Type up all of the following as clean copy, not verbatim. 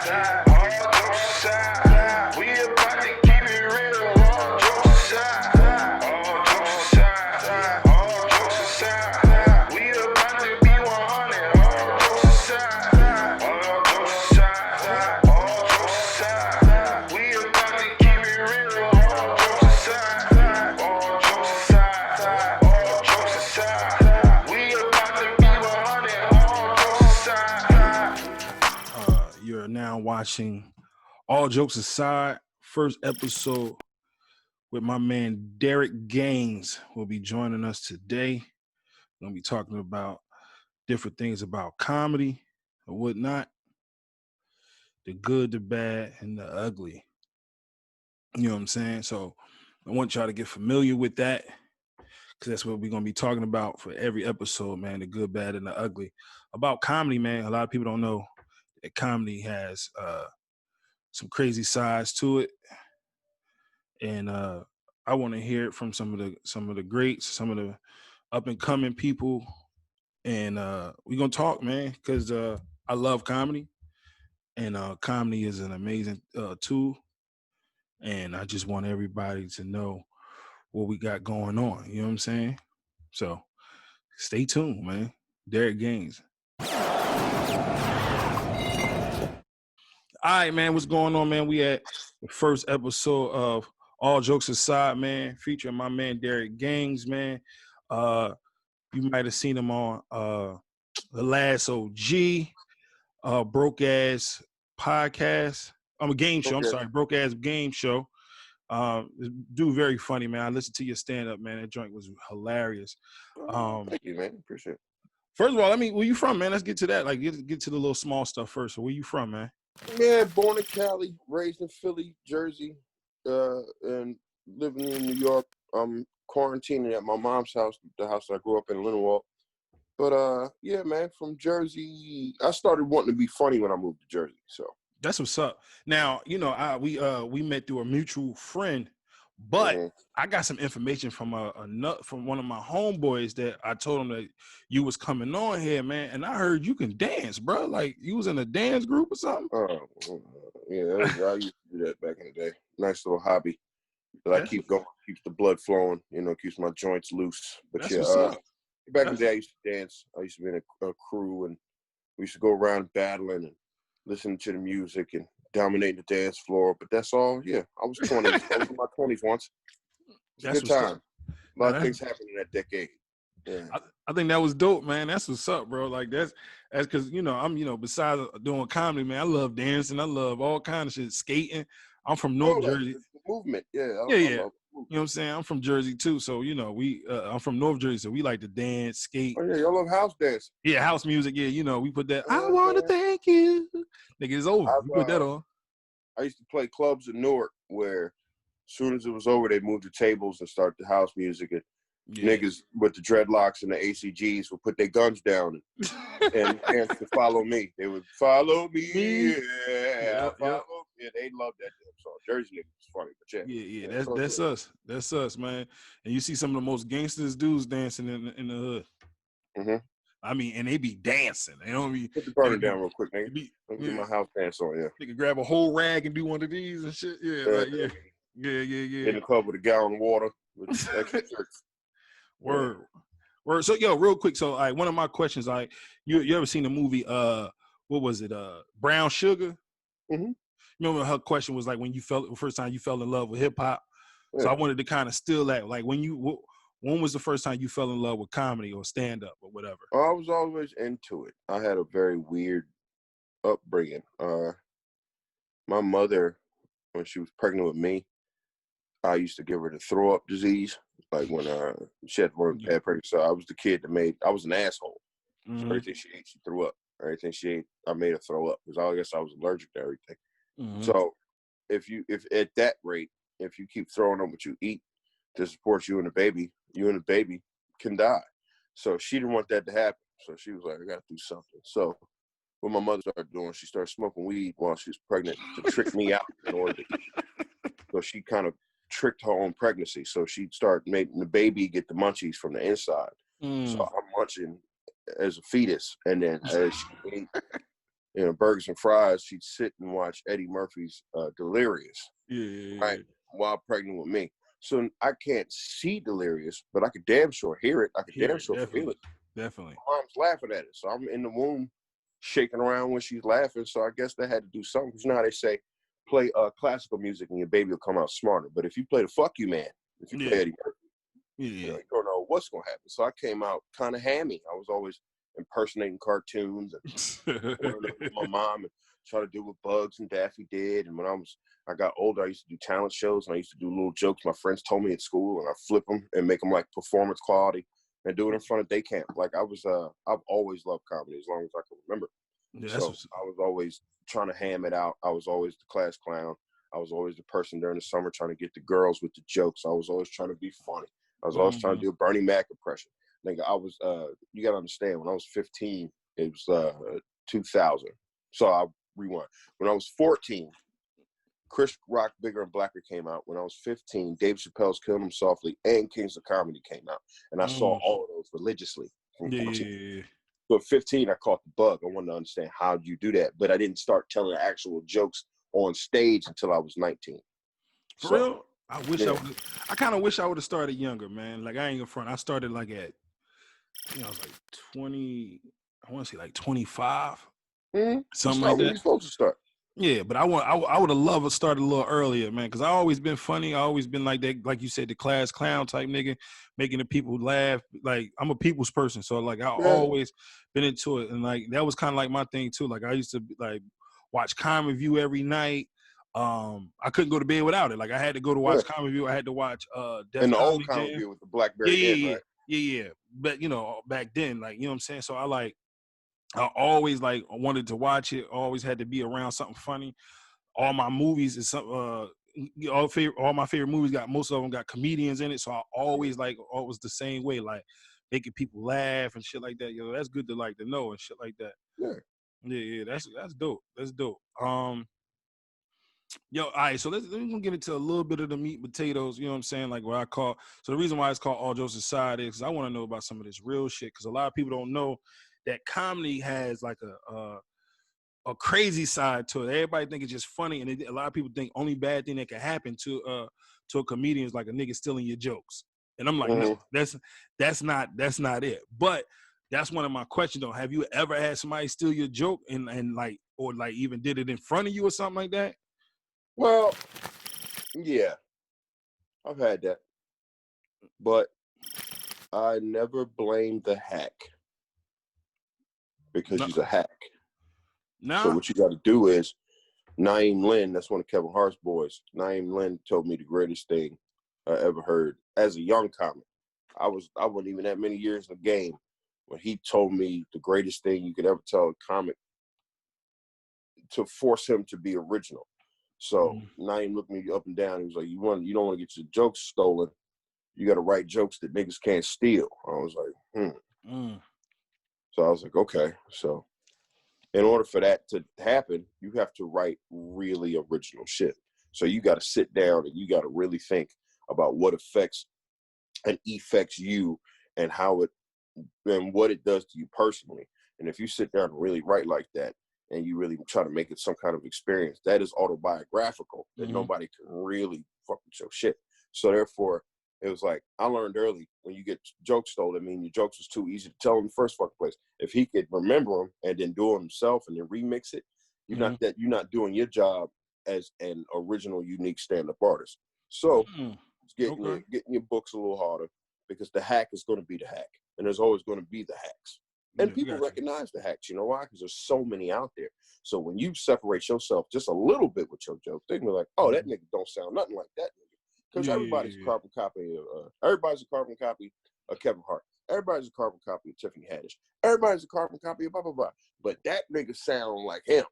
All jokes aside, we about to keep it real. All jokes aside, all jokes aside, all jokes aside, we about to be 100. All jokes aside, all jokes aside, all jokes aside, we about to keep it real. All jokes aside, all jokes aside, all jokes aside, we about to be 100. All jokes aside. You're now watching All Jokes Aside, first episode with my man Derek Gaines will be joining us today. We're going to be talking about different things about comedy and whatnot, the good, the bad, and the ugly. You know what I'm saying? So I want y'all to get familiar with that because that's what we're going to be talking about for every episode, man, the good, bad, and the ugly. About comedy, man, a lot of people don't know that comedy has some crazy sides to it. And I want to hear it from some of the greats, some of the up and coming people, and we're gonna talk, man, because I love comedy, and comedy is an amazing tool, and I just want everybody to know what we got going on. You know what I'm saying? So stay tuned, man. Derek Gaines. All right, man, what's going on, man? We at the first episode of All Jokes Aside, man, featuring my man Derek Gaines, man. You might have seen him on The Last OG, Broke Ass Podcast. I'm a game show. I'm sorry, Broke Ass Game Show. Dude, very funny, man. I listened to your stand-up, man. That joint was hilarious. Thank you, man. Appreciate it. First of all, where you from, man? Let's get to that. Like, get to the little small stuff first. So where you from, man? Yeah, born in Cali, raised in Philly, Jersey, and living in New York. I'm quarantining at my mom's house, the house I grew up in Lindenwald. But yeah, man, from Jersey. I started wanting to be funny when I moved to Jersey. So that's what's up. Now, you know, we met through a mutual friend, but I got some information from from one of my homeboys that I told him that you was coming on here, man, and I heard you can dance, bro. Like you was in a dance group or something. Yeah, I used to do that back in the day. Nice little hobby that I keep going, keeps the blood flowing, you know, keeps my joints loose. But back in the day, I used to dance. I used to be in a crew, and we used to go around battling and listening to the music and dominating the dance floor. But that's all. Yeah, I was 20. I was in my 20s once. It's a good time. A lot of things happened in that decade. Yeah. I think that was dope, man. That's what's up, bro. Like that's because I'm besides doing comedy, man, I love dancing. I love all kinds of shit, skating. I'm from North Jersey. Movement, yeah. Yeah. You know what I'm saying? I'm from Jersey too, so I'm from North Jersey, so we like to dance, skate. Oh yeah, y'all love house dance. Yeah, house music. Yeah, we put that. I want to thank you. Nigga, it's over. We put that on. I used to play clubs in Newark where, as soon as it was over, they moved the tables and start the house music, and niggas with the dreadlocks and the ACGs would put their guns down and dance to Follow Me. They would follow me. Yeah, Yeah, they loved that damn song. Jersey niggas was funny, but yeah. That's us. That's us, man. And you see some of the most gangsters dudes dancing in the hood. Mm-hmm. And they be dancing. They don't be put the burner down real quick, nigga. Let me get my house dance on. Yeah, they can grab a whole rag and do one of these and shit. Yeah. In the club with a gallon of water with extra shirts. Word. So, real quick. So, one of my questions, you ever seen the movie? What was it? Brown Sugar. Mm-hmm. Remember her question was like when the first time you fell in love with hip hop. Yeah. So I wanted to kind of steal that. Like when was the first time you fell in love with comedy or stand up or whatever? I was always into it. I had a very weird upbringing. My mother, when she was pregnant with me, I used to give her the throw up disease. Like when she had pregnancy, so I was the kid I was an asshole. Mm-hmm. So everything she ate, she threw up. Everything she ate, I made her throw up because I guess I was allergic to everything. Mm-hmm. So if at that rate, if you keep throwing up what you eat to support you and the baby can die. So she didn't want that to happen. So she was like, I got to do something. So what my mother started doing, she started smoking weed while she was pregnant to trick me out in order to eat. So she kind of tricked her own pregnancy. So she'd start making the baby get the munchies from the inside. So I'm munching as a fetus. And then as she ate, burgers and fries, she'd sit and watch Eddie Murphy's Delirious, right, while pregnant with me. So I can't see Delirious, but I could damn sure hear it. I could damn sure feel it. Definitely. My mom's laughing at it, so I'm in the womb shaking around when she's laughing. So I guess they had to do something. Because you know how they say, play classical music and your baby will come out smarter. But if you play the Fuck You Man, if you play Eddie Murphy, you don't know what's going to happen. So I came out kind of hammy. I was always impersonating cartoons and with my mom and try to do what Bugs and Daffy did. And when I got older, I used to do talent shows and I used to do little jokes my friends told me at school, and I flip them and make them like performance quality and do it in front of day camp. Like I've always loved comedy as long as I can remember. So I was always trying to ham it out. I was always the class clown. I was always the person during the summer trying to get the girls with the jokes. I was always trying to be funny. I was always trying to do a Bernie Mac impression. Like I was, you got to understand, when I was 15, it was 2000. So I rewind. When I was 14, Chris Rock, Bigger and Blacker came out. When I was 15, Dave Chappelle's Killing Him Softly and Kings of Comedy came out. And I saw all of those religiously. So at 15, I caught the bug. I wanted to understand how you do that. But I didn't start telling actual jokes on stage until I was 19. For real? I wish I kind of wish I would have started younger, man. Like I ain't gonna front. I started like at, I was like 20, I want to say like 25, something like that. When you're supposed to start. Yeah, but I would have loved to start a little earlier, man, because I always been funny. I always been like that, like you said, the class clown type nigga, making the people laugh. Like I'm a people's person, so like I always been into it, and like that was kind of like my thing too. Like I used to like watch Comedy View every night. I couldn't go to bed without it. Like I had to go to watch Comedy View. I had to watch and the old Comedy View with the BlackBerry right? Yeah. But back then, like what I'm saying. So I always like wanted to watch it. Always had to be around something funny. All my movies is some all my favorite movies most of them got comedians in it. So I always always the same way, like making people laugh and shit like that. That's good to like to know and shit like that. Yeah. That's dope. That's dope. All right, so let's get into a little bit of the meat and potatoes, you know what I'm saying? Like what I call, so the reason why it's called All Jokes Aside is because I want to know about some of this real shit, because a lot of people don't know that comedy has like a crazy side to it. Everybody think it's just funny, and a lot of people think only bad thing that can happen to a comedian is like a nigga stealing your jokes. And I'm like, no, that's not it. But that's one of my questions though. Have you ever had somebody steal your joke and like, or like even did it in front of you or something like that? Well, yeah, I've had that, but I never blamed the hack because he's a hack. So what you got to do is, Naeem Lynn, that's one of Kevin Hart's boys. Naeem Lynn told me the greatest thing I ever heard as a young comic. I wasn't even that many years in the game when he told me the greatest thing you could ever tell a comic to force him to be original. So Naeem looked me up and down. He was like, you don't want to get your jokes stolen. You got to write jokes that niggas can't steal. I was like, So I was like, okay. So in order for that to happen, you have to write really original shit. So you got to sit down and you got to really think about what affects you and how it and what it does to you personally. And if you sit down and really write like that, and you really try to make it some kind of experience that is autobiographical, that nobody can really fuck with your shit. So therefore, it was like, I learned early, when you get jokes stolen, I mean, your jokes was too easy to tell in the first fucking place. If he could remember them and then do it himself and then remix it, you're not doing your job as an original, unique stand-up artist. So getting your books a little harder, because the hack is going to be the hack, and there's always going to be the hacks. And people recognize the hacks. You know why? Because there's so many out there. So when you separate yourself just a little bit with your jokes, they're gonna be like, oh, that nigga don't sound nothing like that nigga. Because everybody's a carbon copy of Kevin Hart. Everybody's a carbon copy of Tiffany Haddish. Everybody's a carbon copy of blah, blah, blah. But that nigga sound like him.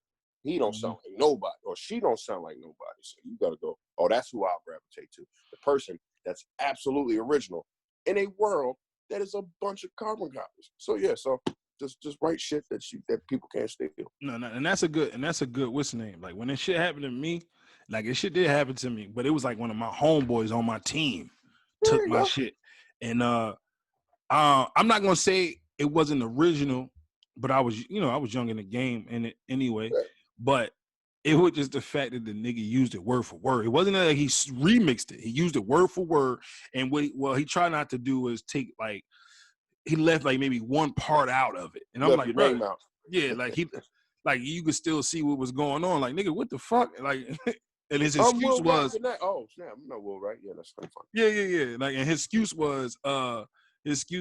He don't sound like nobody, or she don't sound like nobody. So you gotta go, oh, that's who I'll gravitate to. The person that's absolutely original in a world that is a bunch of carbon copies. So yeah, so just write shit that people can't steal. No, and that's a good what's the name? Like when this shit happened to me, like it shit did happen to me, but it was like one of my homeboys on my team took my shit. And I'm not gonna say it wasn't original, but I was young in the game in it anyway. But it was just the fact that the nigga used it word for word. It wasn't that he remixed it. He used it word for word. And what he tried not to do was take like he left like maybe one part out of it. And I'm Left like, your bro, name out. yeah, like you could still see what was going on. Like, nigga, what the fuck? Like, and his excuse Will Wright was, oh snap, I'm not Will Wright. Yeah, that's kind of fun. yeah. Like, and his excuse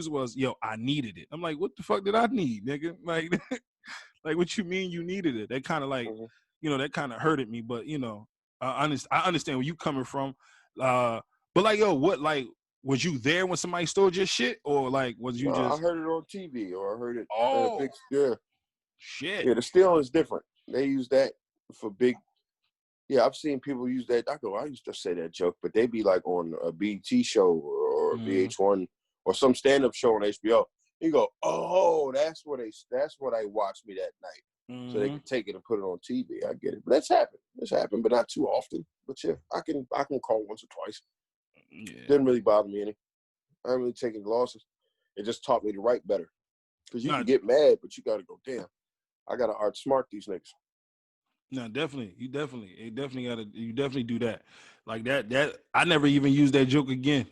was, yo, I needed it. I'm like, what the fuck did I need, nigga? Like, like what you mean you needed it? That kind of like, that kind of hurted me. But I understand where you coming from. But like, yo, what like? Was you there when somebody stole your shit, or like was you just? I heard it on TV, or I heard it. Oh, yeah. Shit. Yeah, the stealing is different. They use that for big. Yeah, I've seen people use that. I used to say that joke, but they be like on a BT show or VH1 or some stand-up show on HBO. You go, oh, that's what I watched me that night. So they can take it and put it on TV. I get it, but that's happened. It's happened, but not too often. But yeah, I can call once or twice. Yeah. Didn't really bother me any. I haven't really taken losses. It just taught me to write better. Because you can get mad, but you got to go, damn, I got to outsmart these niggas. No, definitely. You definitely do that. Like that I never even used that joke again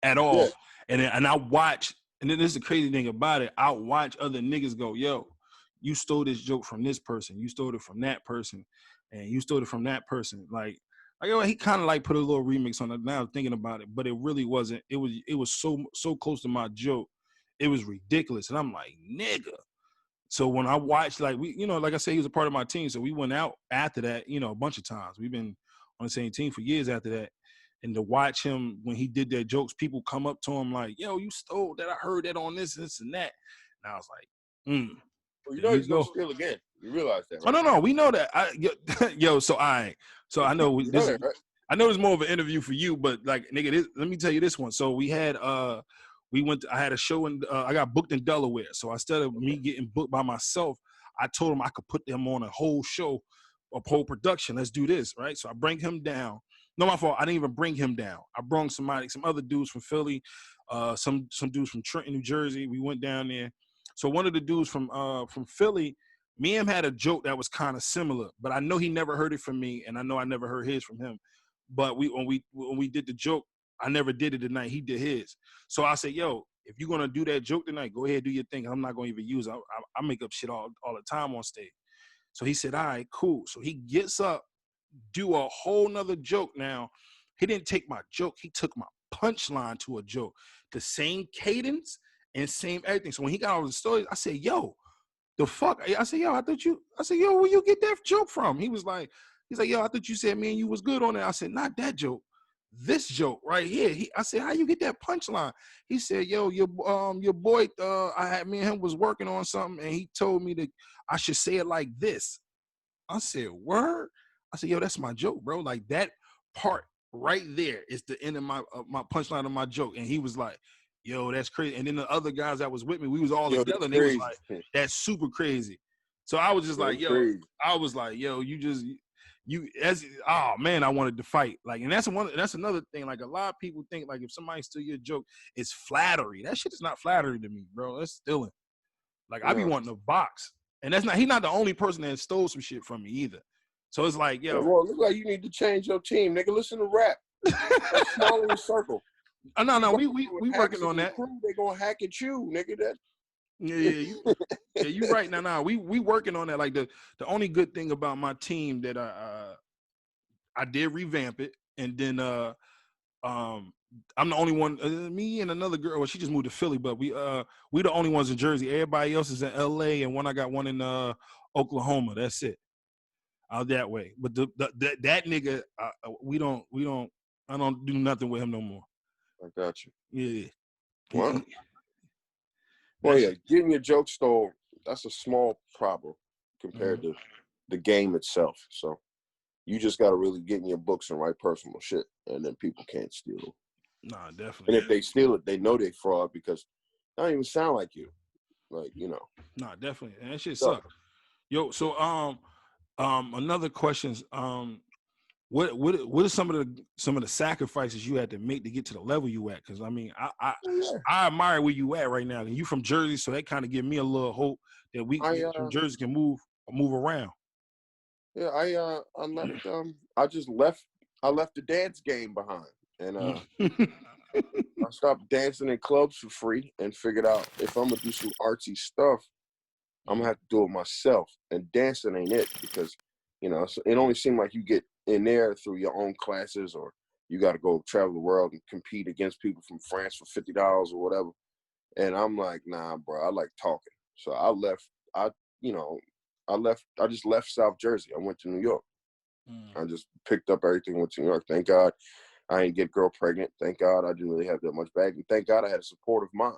at all. Yeah. And I watch, and then this is the crazy thing about it. I watch other niggas go, yo, you stole this joke from this person. You stole it from that person. And you stole it from that person. Like he kind of like put a little remix on it now thinking about it, but it really wasn't. It was so close to my joke. It was ridiculous. And I'm like, nigga. So when I watched, like like I said, he was a part of my team. So we went out after that, a bunch of times. We've been on the same team for years after that. And to watch him when he did that jokes, people come up to him like, yo, you stole that. I heard that on this and that. And I was like, Well, he's going to steal again. You realize that, right? Oh, no, we know that. So I know this. Right? I know it's more of an interview for you, but like, nigga, let me tell you this one. So we had, I had a show I got booked in Delaware. So instead of me getting booked by myself, I told him I could put them on a whole show, a whole production. Let's do this, right? So I bring him down. No, my fault. I didn't even bring him down. I brought some other dudes from Philly, some dudes from Trenton, New Jersey. We went down there. So one of the dudes from Philly, me and him had a joke that was kind of similar, but I know he never heard it from me, and I know I never heard his from him. But when we did the joke, I never did it tonight. He did his. So I said, yo, if you're gonna do that joke tonight, go ahead, do your thing. I'm not gonna even use it. I make up shit all the time on stage. So he said, all right, cool. So he gets up, do a whole nother joke. Now, he didn't take my joke. He took my punchline to a joke. The same cadence and same everything. So when he got all the stories, I said, yo, the fuck? I said, yo, where you get that joke from? He's like, yo, I thought you said me and you was good on it. I said, not that joke. This joke right here. I said, how you get that punchline? He said, yo, your boy, me and him was working on something, and he told me that I should say it like this. I said, word? I said, yo, that's my joke, bro. Like that part right there is the end of my punchline of my joke. And he was like, yo, that's crazy. And then the other guys that was with me, we was all together, and they was like, that's super crazy. So I was just like, yo, oh man, I wanted to fight. Like, and that's another thing. Like a lot of people think like if somebody steal your joke, it's flattery. That shit is not flattery to me, bro. That's stealing. Like I be wanting to box. And he's not the only person that stole some shit from me either. So it's like, yo. Well, look like you need to change your team, nigga. Listen to rap. Smaller in circle. No, we working on that. They gonna hack at you, nigga. That. Yeah, you right now. We working on that. Like the only good thing about my team that I did revamp it, and then I'm the only one. Me and another girl. Well, she just moved to Philly, but we the only ones in Jersey. Everybody else is in L.A. and I got one in Oklahoma. That's it. Out that way. But that nigga, I don't do nothing with him no more. I got you. Yeah. Wow. Well, yeah, getting your joke stole, that's a small problem compared to the game itself. So you just got to really get in your books and write personal shit, and then people can't steal it. Nah, definitely. And if they steal it, they know they fraud because they don't even sound like you. Like, Nah, definitely. And that shit sucks. Yo, so another question. what are some of the sacrifices you had to make to get to the level you at? Because I mean, Yeah. I admire where you at right now, and you from Jersey, so that kind of give me a little hope that we I niggas from Jersey can move around. yeah, I left I left the dance game behind, and I stopped dancing in clubs for free and figured out if I'm gonna do some artsy stuff, I'm gonna have to do it myself. And dancing ain't it, because it only seemed like you get in there through your own classes, or you got to go travel the world and compete against people from France for $50 or whatever. And I'm like, nah, bro, I like talking. So I left. You know, I just left South Jersey. I went to New York. I just picked up everything, went to New York. Thank God I didn't get girl pregnant. Thank God I didn't really have that much bag. And thank God I had a supportive mom.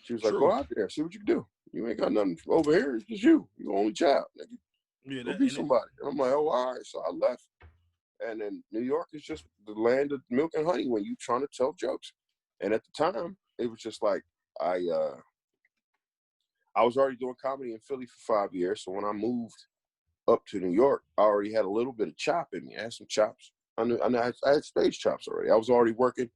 She was like, go True. out there, see what you can do. You ain't got nothing over here. It's just you. You're the only child. Nigga. Yeah, Go be somebody. And I'm like, oh, all right. So I left. And then New York is just the land of milk and honey when you trying to tell jokes. And at the time, it was just like I was already doing comedy in Philly for 5 years. So when I moved up to New York, I already had a little bit of chop in me. I had some chops. I had stage chops already. I was already working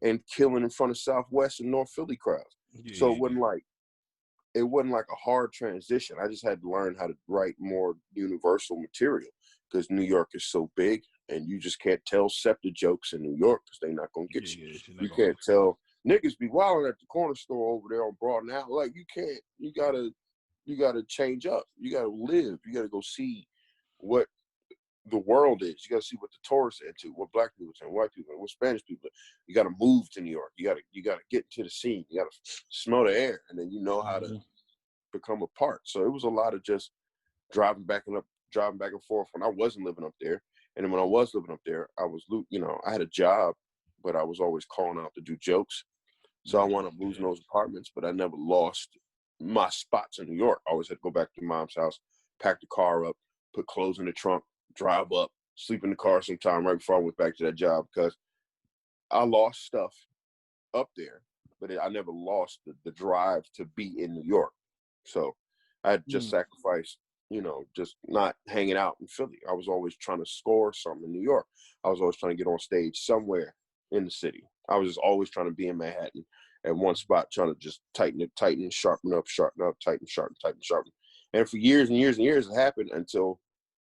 and killing in front of Southwest and North Philly crowds. So it wasn't like a hard transition. I just had to learn how to write more universal material, because New York is so big and you just can't tell SEPTA jokes in New York because they're not going to get you. You can't tell niggas be wilding at the corner store over there on Broad now. Like, you can't. You gotta change up. You gotta live. You gotta go see what the world is. You gotta see what the tourists are into, what black people are into, white people, what Spanish people are. You gotta move to New York. You gotta get into the scene. You gotta smell the air, and then you know how to become a part. So it was a lot of just driving back and forth when I wasn't living up there. And then when I was living up there, I had a job, but I was always calling out to do jokes. So I wound up losing those apartments, but I never lost my spots in New York. I always had to go back to mom's house, pack the car up, put clothes in the trunk, drive up, sleep in the car sometime right before I went back to that job, because I lost stuff up there, but I never lost the drive to be in New York. So I had just sacrificed, just not hanging out in Philly. I was always trying to score something in New York. I was always trying to get on stage somewhere in the city. I was just always trying to be in Manhattan at one spot, trying to just tighten, sharpen up, tighten, sharpen. And for years and years and years, it happened until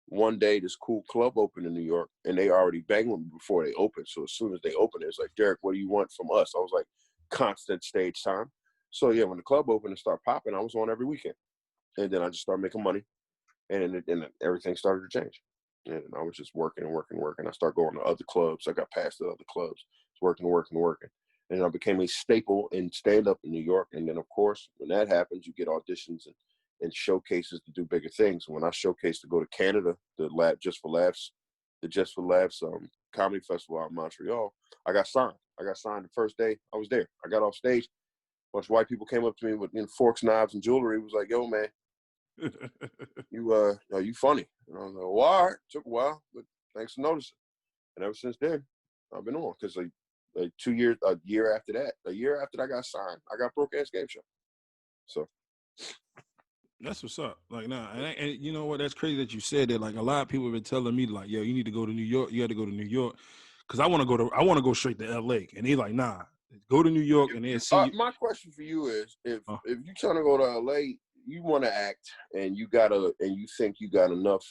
one day this cool club opened in New York, and they already banged with me before they opened. So as soon as they opened, it was like, Derek, what do you want from us? I was like, constant stage time. So yeah, when the club opened and started popping, I was on every weekend. And then I just started making money, and everything started to change. And I was just working. I started going to other clubs. I got past the other clubs, working. And I became a staple in stand-up in New York. And then, of course, when that happens, you get auditions and showcases to do bigger things. When I showcased to go to Canada, the Just for Laughs comedy festival out in Montreal, I got signed. The first day I was there. I got off stage. A bunch of white people came up to me with forks, knives, and jewelry. It was like, yo, man, you funny. And I was like, well, all right. Took a while, but thanks for noticing. And ever since then, I've been on, because like a year after that I got signed, I got Broke Ass Game Show. So that's what's up. Like, nah, and you know what? That's crazy that you said that. Like, a lot of people have been telling me, like, yo, you need to go to New York. You got to go to New York, because I want to go straight to LA. And they like, nah, go to New York, and they'll see you. My question for you is, if you're trying to go to LA, you want to act, and you think you got enough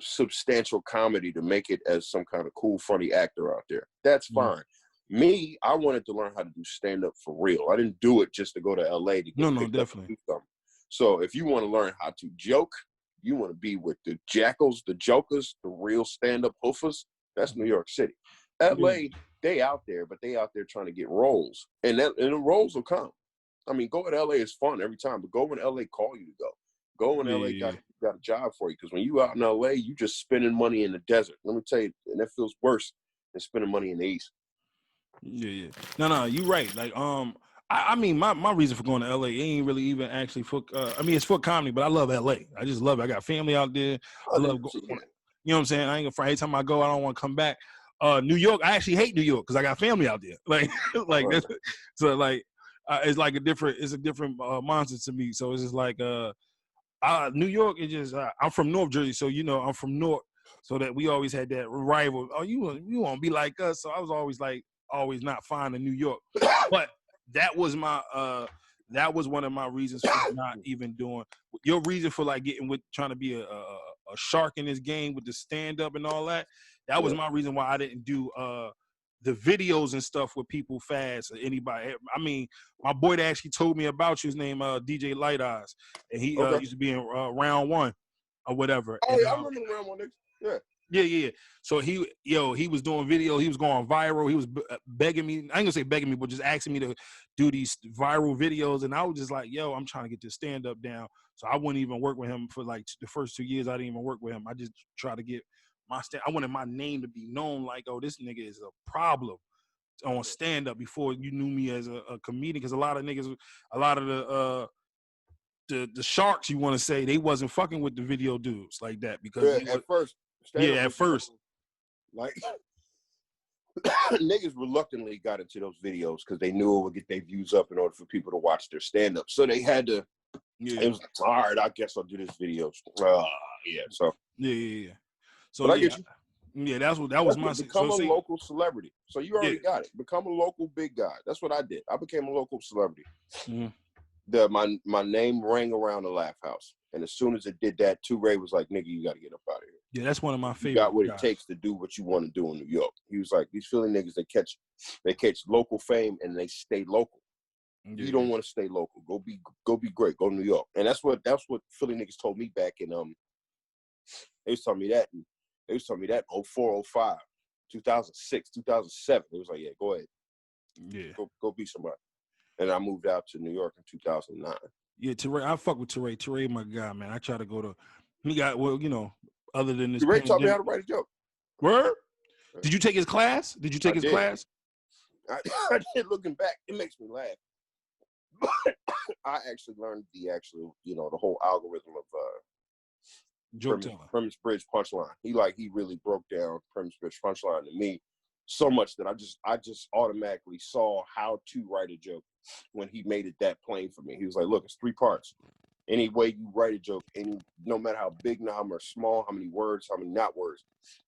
substantial comedy to make it as some kind of cool, funny actor out there, that's fine. Me, I wanted to learn how to do stand-up for real. I didn't do it just to go to LA to get picked up and do something. So if you want to learn how to joke, you want to be with the jackals, the jokers, the real stand-up hoofers, that's New York City. LA, they out there, but they out there trying to get roles. And the roles will come. I mean, go to LA is fun every time, but go when LA call you to go. Go when LA got a job for you, because when you out in LA, you just spending money in the desert. Let me tell you, and that feels worse than spending money in the East. Yeah. No, you're right. Like, I mean, my reason for going to LA ain't really even actually for. I mean, it's for comedy, but I love LA. I just love it. I got family out there. I love going. You know what I'm saying? I ain't gonna front. Every time I go, I don't want to come back. New York, I actually hate New York because I got family out there. Like, that's, so like, it's like a different monster to me. So it's just like, New York is just. I'm from North Jersey, so I'm from North. So that we always had that rival. Oh, you want to be like us? So I was always not fine in New York. But that was one of my reasons for not even doing. Your reason for like getting with trying to be a shark in this game with the stand up and all that. That was my reason why I didn't do the videos and stuff with people fast or anybody. I mean, my boy that actually told me about you, his name DJ Light Eyes, and he used to be in round one or whatever. Oh, and, yeah, I remember the round one, niggas. Yeah. So he was doing video. He was going viral. He was begging me. I ain't gonna say begging me, but just asking me to do these viral videos. And I was just like, yo, I'm trying to get this stand up down. So I wouldn't even work with him for like the first 2 years. I didn't even work with him. I just try to get I wanted my name to be known. Like, oh, this nigga is a problem on stand up before you knew me as a comedian. Because a lot of the sharks, you want to say, they wasn't fucking with the video dudes like that because at first. At first. Like, niggas reluctantly got into those videos because they knew it would get their views up in order for people to watch their stand-up. So they had to, it was all right, I guess I'll do this video. So. Yeah. So but I get you. Yeah, that was my... Become a local celebrity. So you already got it. Become a local big guy. That's what I did. I became a local celebrity. Mm-hmm. My name rang around the Laugh House. And as soon as it did that, Ray was like, nigga, you got to get up out of here. Yeah, that's one of my favorite. You got what it takes to do what you want to do in New York. He was like, these Philly niggas, they catch local fame and they stay local. Yeah. You don't want to stay local. Go be great. Go to New York. And that's what Philly niggas told me back in they was telling me that. And they was telling me that in 04, 05, 2006, 2007. It was like, yeah, go ahead. Yeah. Go be somebody. And I moved out to New York in 2009. Yeah, Teray, I fuck with Teray. Teray, my guy, man. I try to go to. He got other than this. Teray taught me how to write a joke. Word? Did you take his class? Class? I did. Looking back, it makes me laugh. But I actually learned the whole algorithm of joke telling. Premise, bridge, punchline. He really broke down premise, bridge, punchline to me so much that I just automatically saw how to write a joke when he made it that plain for me. He was like, look, it's 3 parts. Any way you write a joke, no matter how big, how much small, how many words, how many not words,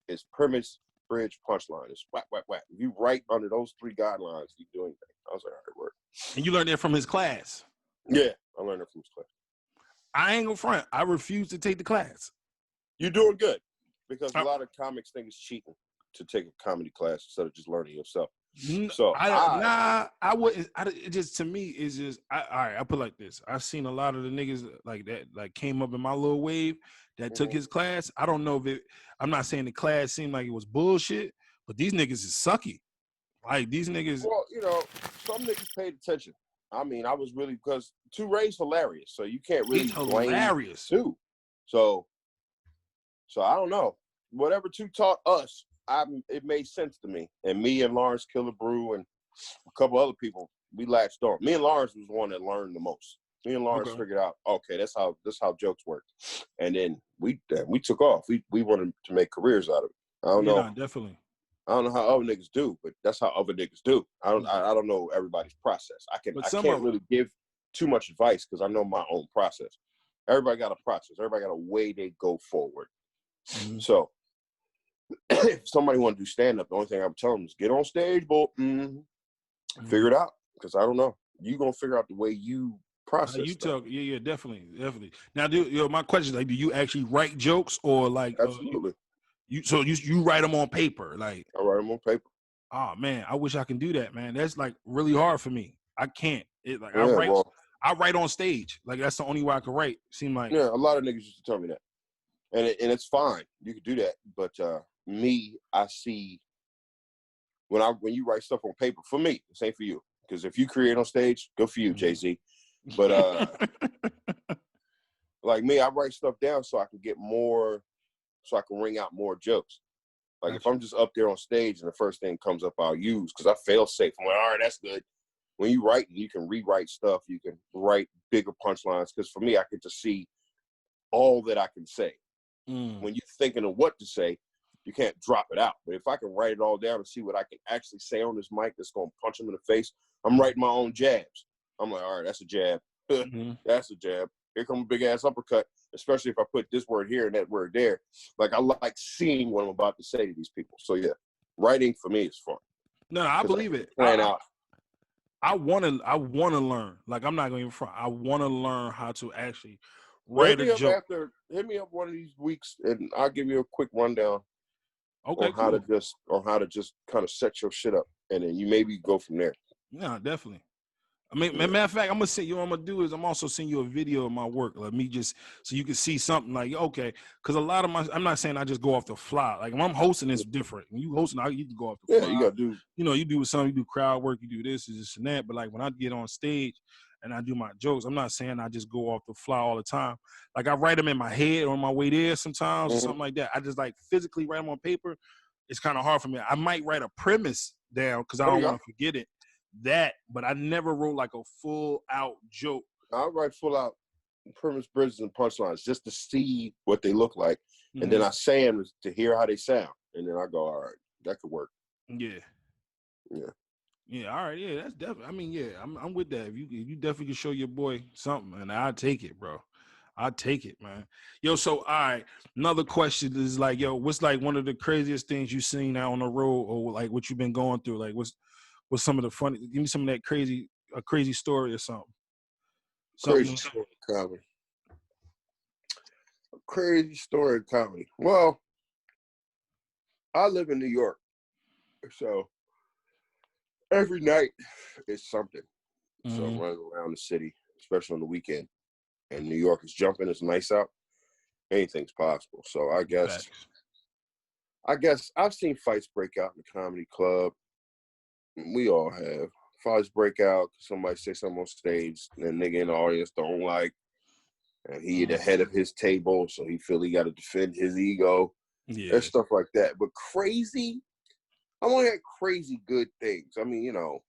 it's premise, bridge, punchline. It's whack, whack, whack. If you write under those 3 guidelines, you do anything. I was like, all right, work. And you learned that from his class? Yeah, I learned it from his class. I ain't gonna front. I refuse to take the class. You're doing good. Because a lot of comics think it's cheating to take a comedy class instead of just learning yourself. So I wouldn't. It just, to me, it's just. All right, I put it like this. I've seen a lot of the niggas like that, like came up in my little wave that took his class. I don't know if it. I'm not saying the class seemed like it was bullshit, but these niggas is sucky. Like these niggas. Well, some niggas paid attention. I mean, I was really, because Ray's hilarious, so you can't really blame hilarious too. So I don't know. Whatever taught us, it made sense to me. And me and Lawrence Killebrew and a couple other people, we latched on. Me and Lawrence was the one that learned the most. Me and Lawrence figured out, okay, that's how jokes work. And then we took off. We wanted to make careers out of it. I don't know. Definitely. I don't know how other niggas do, but that's how other niggas do. I don't know everybody's process. I can't really give too much advice because I know my own process. Everybody got a process. Everybody got a way they go forward. Mm-hmm. So if somebody want to do stand-up, the only thing I would tell them is get on stage, boy. Figure it out, because I don't know. You gonna figure out the way you process. You talk, yeah, definitely. Now, my question is, do you actually write jokes or like? Absolutely. You write them on paper, like? I write them on paper. Oh man, I wish I can do that, man. That's like really hard for me. I can't. I write on stage. Like that's the only way I can write. Seem like. Yeah, a lot of niggas used to tell me that, and it's fine. You can do that, but me, I see when you write stuff on paper. For me, this ain't for you, because if you create on stage, good for you, Jay-Z. But like me, I write stuff down so I can get more, so I can ring out more jokes. Like if I'm just up there on stage and the first thing comes up, I'll use, because I fail safe. I'm like, all right, that's good. When you write, you can rewrite stuff. You can write bigger punchlines. Because for me, I get to see all that I can say. When you're thinking of what to say, you can't drop it out. But if I can write it all down and see what I can actually say on this mic that's going to punch them in the face, I'm writing my own jabs. I'm like, all right, that's a jab. That's a jab. Here comes a big-ass uppercut. especially if I put this word here and that word there. Like I like seeing what I'm about to say to these people. So yeah, writing for me is fun. No, I believe it. Plan out. I want to learn. Like I'm not going to even front. I want to learn how to actually Well, write a joke. Hit me up one of these weeks, and I'll give you a quick rundown Okay, on how to just kind of set your shit up, and then you maybe go from there. No, definitely. I mean, matter of fact, I'm gonna send you. What I'm gonna do is I'm also send you a video of my work. Let me just so you can see something like okay, because a lot of I'm not saying I just go off the fly. Like when I'm hosting, it's different. When you hosting, you can go off the fly. You gotta do. You know, you do something, you do crowd work, you do this and that. But like when I get on stage and I do my jokes, I'm not saying I just go off the fly all the time. Like I write them in my head on my way there sometimes or something like that. I just like physically write them on paper. It's kind of hard for me. I might write a premise down because I don't want to forget it. But I never wrote like a full out joke. I write full out premise, bridges, and punchlines just to see what they look like, and then I say them to hear how they sound, and then I go, all right, that could work. Yeah. All right, yeah, that's definitely. I mean, yeah, I'm with that. If you definitely can show your boy something, and I'll take it, bro. I'll take it, man. Yo, so all right, another question is like, yo, what's like one of the craziest things you've seen out on the road, or like what you've been going through? Like, what's some of the funny? Give me some of that a crazy story or something. Crazy story of comedy. A crazy story of comedy. Well, I live in New York, so every night is something. So I'm running around the city, especially on the weekend. And New York is jumping. It's nice out. Anything's possible. So I guess I've seen fights break out in the comedy club. We all have. Fights break out. Somebody say something on stage, and the nigga in the audience don't like, and he the head of his table, so he feel he got to defend his ego. Yeah, there's stuff like that. But crazy, I only had crazy good things. I mean, you know,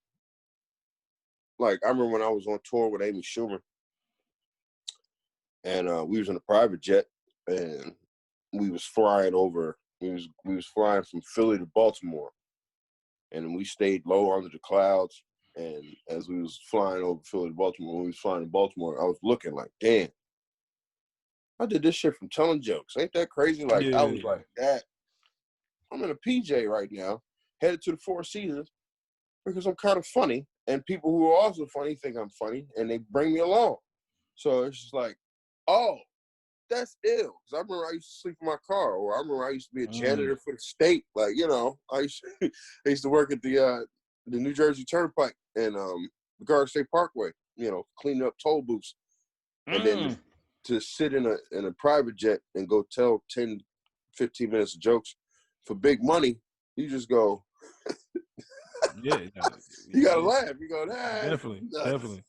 like I remember when I was on tour with Amy Schumer, and we was in a private jet, and we was flying over. We was flying from Philly to Baltimore, and we stayed low under the clouds. And as we was flying over Philly to Baltimore, when we was flying to Baltimore, I was looking like, damn, I did this shit from telling jokes. Ain't that crazy? Like I was like that. I'm in a PJ right now, headed to the Four Seasons because I'm kind of funny, and people who are also funny think I'm funny, and they bring me along. So it's just like, oh, that's ill. Because I remember I used to sleep in my car, or I remember I used to be a janitor for the state. Like, you know, I used to work at the New Jersey Turnpike and the Garden State Parkway, you know, cleaning up toll booths. And then to sit in a private jet and go tell 10, 15 minutes of jokes for big money, you just go, you gotta laugh. You go, definitely.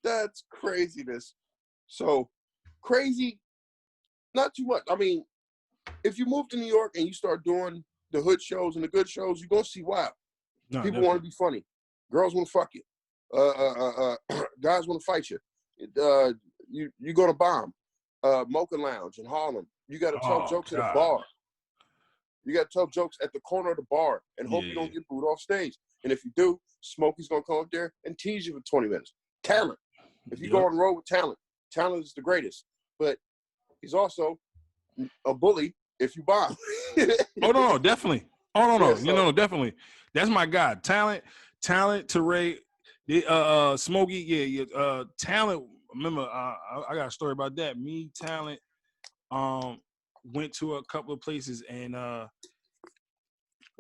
That's craziness. So crazy, not too much. I mean, if you move to New York and you start doing the hood shows and the good shows, you're gonna see wow. People want to be funny. Girls want to fuck you. Guys want to fight you. You go to Bomb, Mocha Lounge in Harlem. You got to tell jokes at a bar. You got to tell jokes at the corner of the bar and hope you don't get booed off stage. And if you do, Smokey's going to come up there and tease you for 20 minutes. Talent. If you go on the road with talent, talent is the greatest. But he's also a bully if you bomb. No, definitely. No, definitely. That's my guy. Talent, Teray, Smokey, Talent. Remember, I got a story about that. Me, Talent, went to a couple of places and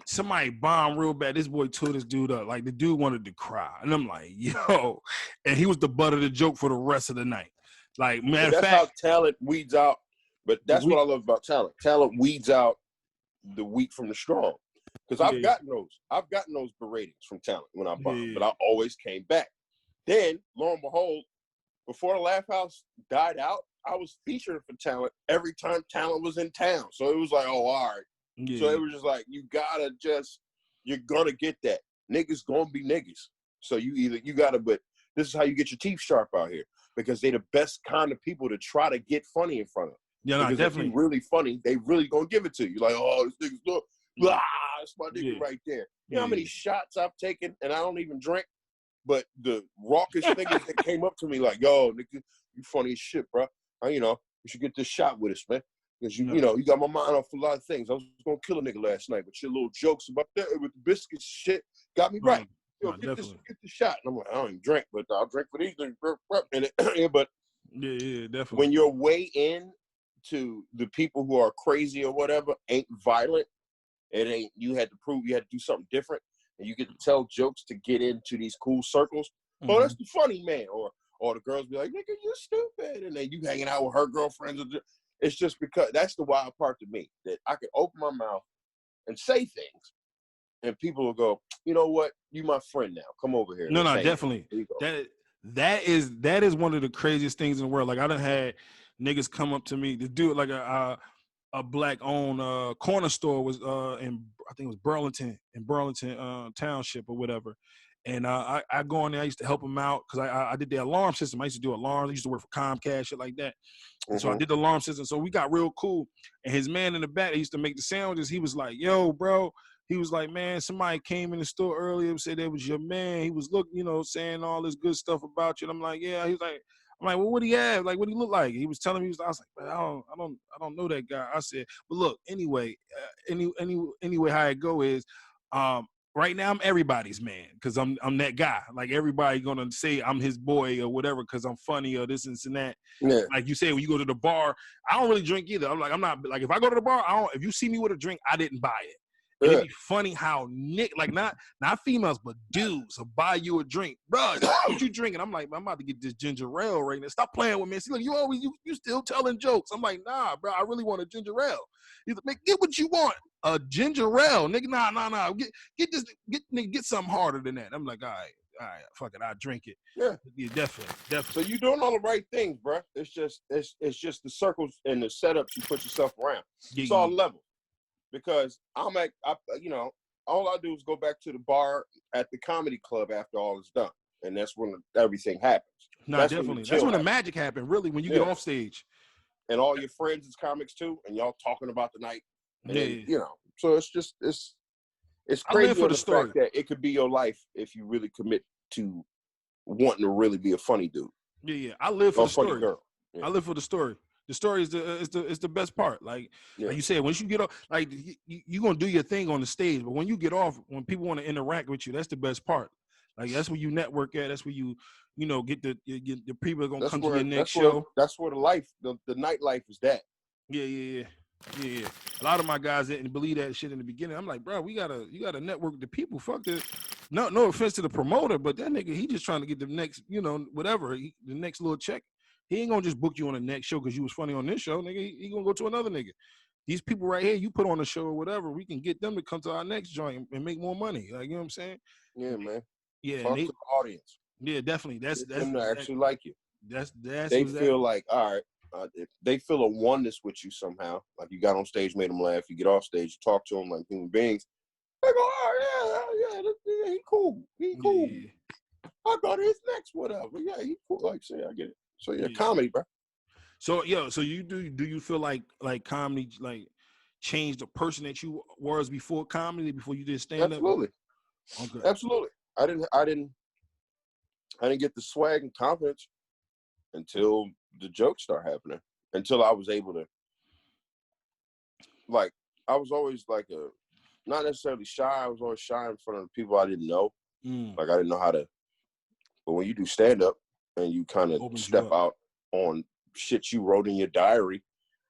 somebody bombed real bad. This boy tore this dude up. Like the dude wanted to cry. And I'm like, yo. And he was the butt of the joke for the rest of the night. Like, matter of fact. That's how talent weeds out. But that's what I love about talent. Talent weeds out the weak from the strong. Because I've gotten those beratings from talent when I bombed, but I always came back. Then, lo and behold, before the Laugh House died out, I was featuring for talent every time talent was in town. So it was like, oh, all right. Yeah. So it was just like, you're gonna get that. Niggas gonna be niggas. So but this is how you get your teeth sharp out here. Because they the best kind of people to try to get funny in front of. Yeah, no, definitely. If you're really funny, they really gonna give it to you. Like, oh, this nigga's look, blah, that's my nigga right there. You know how many shots I've taken and I don't even drink? But the raucous niggas that came up to me like, yo, nigga, you funny as shit, bro. You should get this shot with us, man. Because No. you know, you got my mind off a lot of things. I was gonna kill a nigga last night, but your little jokes about that with the biscuits and shit got me right. Yo, No, get definitely. the shot. And I'm like, I don't even drink, but I'll drink for these things. But Yeah, definitely. when your way in to the people who are crazy or whatever ain't violent, it ain't, you had to prove you had to do something different, and you get to tell jokes to get into these cool circles. Oh, that's the funny man. Or the girls be like, nigga, you stupid. And then you hanging out with her girlfriends. It's just because that's the wild part to me, that I can open my mouth and say things, and people will go, you know what? You my friend now. Come over here. No, Let's hang out. definitely. There you go. That is one of the craziest things in the world. Like I done had niggas come up to me to do it, like a black owned corner store was in, I think it was Burlington Township or whatever. And I go in there. I used to help them out because I did the alarm system. I used to do alarms. I used to work for Comcast, shit like that. And so I did the alarm system. So we got real cool. And his man in the back, they used to make the sandwiches. He was like, yo, bro. He was like, man, somebody came in the store earlier and said that was your man. He was looking, you know, saying all this good stuff about you. And I'm like, yeah. He was like, I'm like, well, what do he have? Like, what do he look like? He was telling me, I was like, man, I don't know that guy. I said, but look, anyway, anyway, how it go is, right now I'm everybody's man because I'm that guy. Like everybody gonna say I'm his boy or whatever because I'm funny or this and that. Yeah. Like you say, when you go to the bar, I don't really drink either. I'm not like if I go to the bar, if you see me with a drink, I didn't buy it. And it'd be funny how not females, but dudes will buy you a drink. Bro, what you drinking? I'm like, I'm about to get this ginger ale right now. Stop playing with me. See, look, you still telling jokes. I'm like, nah, bro, I really want a ginger ale. He's like, man, get what you want. A ginger ale. Nigga, nah. Get something harder than that. I'm like, all right, fuck it, I'll drink it. Yeah, definitely. So you're doing all the right things, bro. It's just the circles and the setups you put yourself around. It's all levels. Because all I do is go back to the bar at the comedy club after all is done, and that's when everything happens. Definitely. That's when the magic happened. Really, when you get off stage, and all your friends is comics too, and y'all talking about the night. And yeah. So it's just it's crazy for the story. fact that it could be your life if you really commit to wanting to really be a funny dude. Yeah. I live for the story. Girl. Yeah. I live for the story. The story is the best part. Like you said, once you get off, like you gonna do your thing on the stage, but when you get off, when people want to interact with you, that's the best part. Like that's where you network at. That's where you get the people are gonna come to your next show. That's where the nightlife is that. Yeah. A lot of my guys didn't believe that shit in the beginning. I'm like, bro, you gotta network with the people. Fuck this. No offense to the promoter, but that nigga, he just trying to get the next, whatever, the next little check. He ain't gonna just book you on the next show because you was funny on this show, nigga. He gonna go to another nigga. These people right here, you put on a show or whatever, we can get them to come to our next joint and make more money. Like, you know what I'm saying? Yeah, man. Yeah, talk to the audience. Yeah, definitely. That's them to actually like you. They feel like, all right, if they feel a oneness with you somehow. Like you got on stage, made them laugh. You get off stage, you talk to them like human beings. They go, oh yeah, he cool. Yeah. I got his next whatever. Yeah, he cool. Like, say, I get it. So yeah, comedy, bro. So so you do you feel like comedy like changed the person that you was before comedy, before you did stand up? Absolutely. Okay. Absolutely. I didn't get the swag and confidence until the jokes start happening. Until I was able to, like, I was always like not necessarily shy. I was always shy in front of the people I didn't know. Like I didn't know how to. But when you do stand up and you kind of step out on shit you wrote in your diary,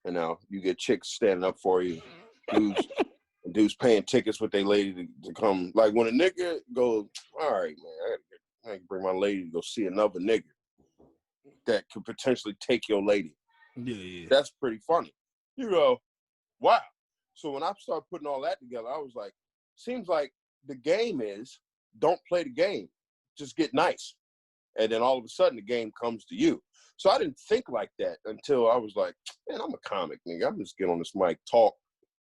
and now you get chicks standing up for you, dudes paying tickets with their lady to come. Like when a nigga goes, all right, man, I gotta bring my lady to go see another nigga that could potentially take your lady. Yeah. That's pretty funny. You go, wow. So when I started putting all that together, I was like, seems like the game is don't play the game, just get nice. And then all of a sudden the game comes to you. So I didn't think like that until I was like, man, I'm a comic, nigga. I'm just get on this mic, talk.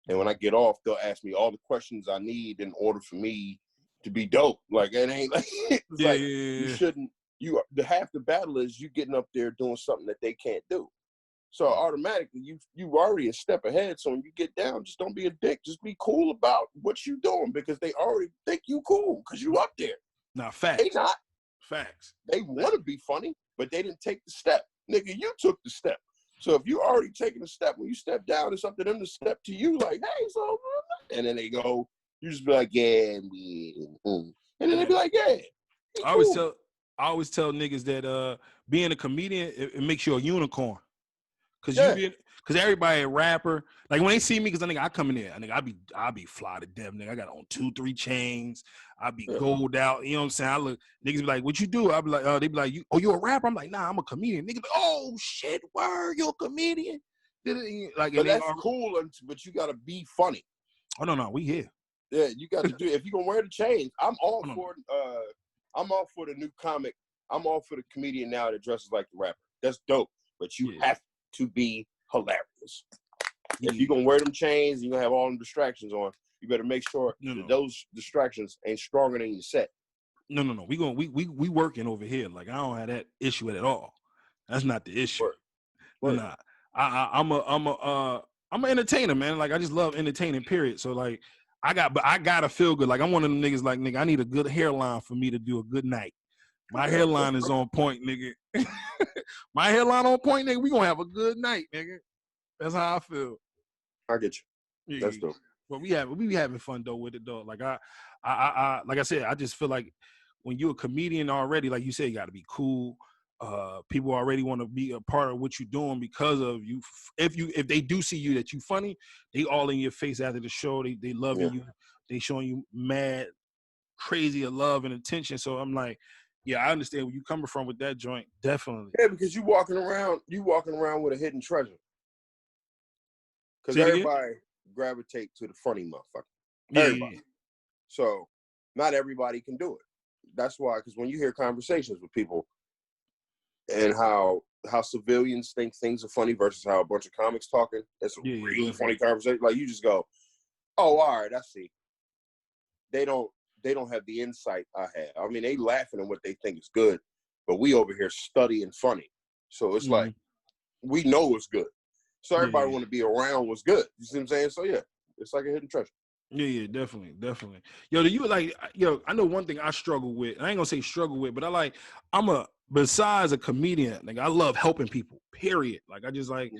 And when I get off, they'll ask me all the questions I need in order for me to be dope. Like, it ain't like, it's like, you shouldn't, half the battle is you getting up there doing something that they can't do. So automatically you already a step ahead. So when you get down, just don't be a dick. Just be cool about what you doing because they already think you cool because you up there. Nah, facts. They not. Facts. They want to be funny, but they didn't take the step. Nigga, you took the step. So if you already taking a step, when you step down, it's up to them to step to you like, hey, so, and then they go, you just be like, yeah, and then they be like, yeah, I always cool. tell niggas that being a comedian, it makes you a unicorn. Cause Yeah. cause everybody a rapper. Like when they see me, cause I come in there, I be fly to death, nigga. I got on 2-3 chains. I be gold out. You know what I'm saying? I look, niggas be like, what you do? I be like, they be like, you a rapper? I'm like, nah, I'm a comedian. Niggas be like, oh shit, word, you're a comedian. Like, But that's cool, but you gotta be funny. Oh no, we here. Yeah, you got to do it. If you gonna wear the chains, I'm all Oh, no. for the new comic. I'm all for the comedian now that dresses like the rapper. That's dope. But you have to be hilarious. Yeah. If you're gonna wear them chains and you're gonna have all them distractions on, you better make sure that those distractions ain't stronger than your set. No. We working over here. Like I don't have that issue at all. That's not the issue. Word. Nah. I'm an entertainer, man. Like I just love entertaining, period. So like I gotta feel good. Like I'm one of them niggas like, nigga, I need a good hairline for me to do a good night. My hairline is on point, nigga. My hairline on point, nigga. We gonna have a good night, nigga. That's how I feel. I get you. Yeah. That's dope. But we be having fun though with it though. Like I like I said, I just feel like when you're a comedian already, like you said, you got to be cool. People already want to be a part of what you're doing because of you. If they do see you that you funny, they all in your face after the show. They loving you. They showing you mad, crazy of love and attention. So I'm like, yeah, I understand where you coming from with that joint. Definitely. Yeah, because you walking around with a hidden treasure. Because everybody gravitate to the funny motherfucker. Everybody. Yeah. So not everybody can do it. That's why, because when you hear conversations with people and how civilians think things are funny versus how a bunch of comics talking, it's a really funny conversation. Like you just go, oh, all right, I see. They don't have the insight I have. I mean, they laughing at what they think is good, but we over here studying funny. So it's like we know it's good. So everybody want to be around what's good. You see what I'm saying? So yeah, it's like a hidden treasure. Yeah, definitely. Yo, do you like? Yo, I know one thing I struggle with. I ain't gonna say struggle with, but besides a comedian, like I love helping people. Period. Like I just like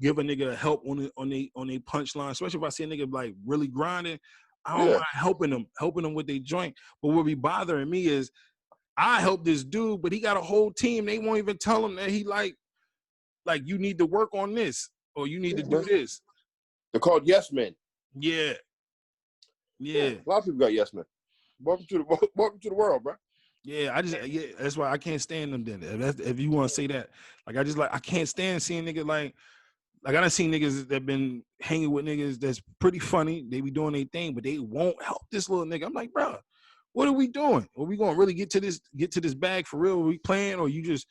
give a nigga help on they punchline, especially if I see a nigga like really grinding. I don't mind helping them with their joint. But what be bothering me is I help this dude, but he got a whole team. They won't even tell him that he like you need to work on this or you need to do this. They're called yes men. Yeah. A lot of people got yes men. Welcome to the world, bro. Yeah, that's why I can't stand them then. If you want to say that. Like I can't stand seeing niggas like I done seen niggas that been hanging with niggas that's pretty funny. They be doing their thing, but they won't help this little nigga. I'm like, bro, what are we doing? Are we gonna really get to this bag for real? Are we playing, or you just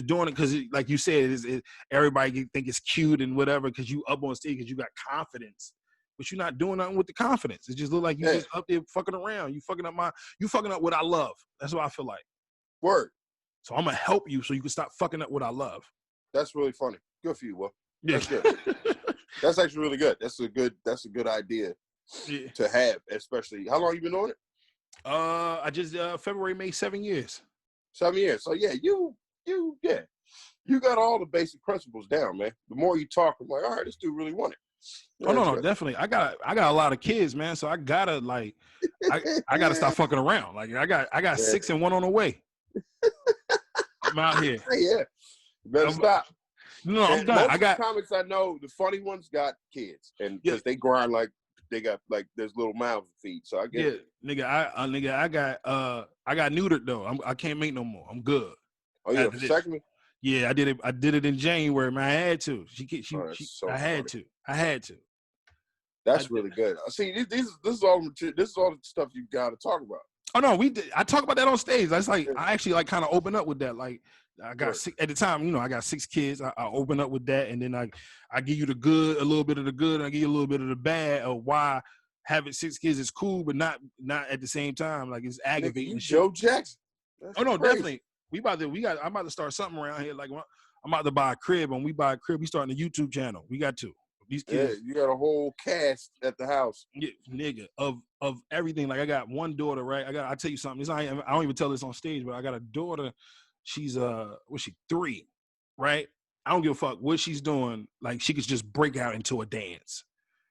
doing it because, like you said, everybody think it's cute and whatever because you up on stage because you got confidence, but you're not doing nothing with the confidence. It just look like you just up there fucking around. You fucking up what I love. That's what I feel like. Word. So I'm gonna help you so you can stop fucking up what I love. That's really funny. Good for you, Will. Yeah. That's good. That's actually really good. That's a good idea to have, especially. How long you been doing it? I just February made 7 years. 7 years. So yeah, you got all the basic principles down, man. The more you talk, I'm like, all right, this dude really want it. Yeah, no, definitely. I got a lot of kids, man. So I gotta I gotta stop fucking around. Like I got 6 and 1 on the way. I'm out here. Yeah, you better stop. No, I'm done. Most I got comics I know, the funny ones got kids, and because they grind like they got like there's little mouths to feed. So I get it. Nigga, I got neutered though. I can't make no more. I'm good. Oh, you second me? Yeah, I did it. I did it in January, man. I had to. I had to. That's really good. See, this is all the stuff you got to talk about. Oh no, we did. I talk about that on stage. That's like I actually like kind of open up with that. Like I got at the time, I got 6 kids. I open up with that, and then I give you the good, a little bit of the good, and I give you a little bit of the bad of why having 6 kids is cool, but not at the same time. Like it's aggravating. Joe Jackson. That's crazy. Definitely. I'm about to start something around here. Like I'm about to buy a crib. When we buy a crib, we starting a YouTube channel. We got to. These kids. Yeah, you got a whole cast at the house. Yeah, nigga, of everything. Like I got one daughter, right? I'll tell you something. I don't even tell this on stage, but I got a daughter. She's 3, right? I don't give a fuck what she's doing. Like she could just break out into a dance.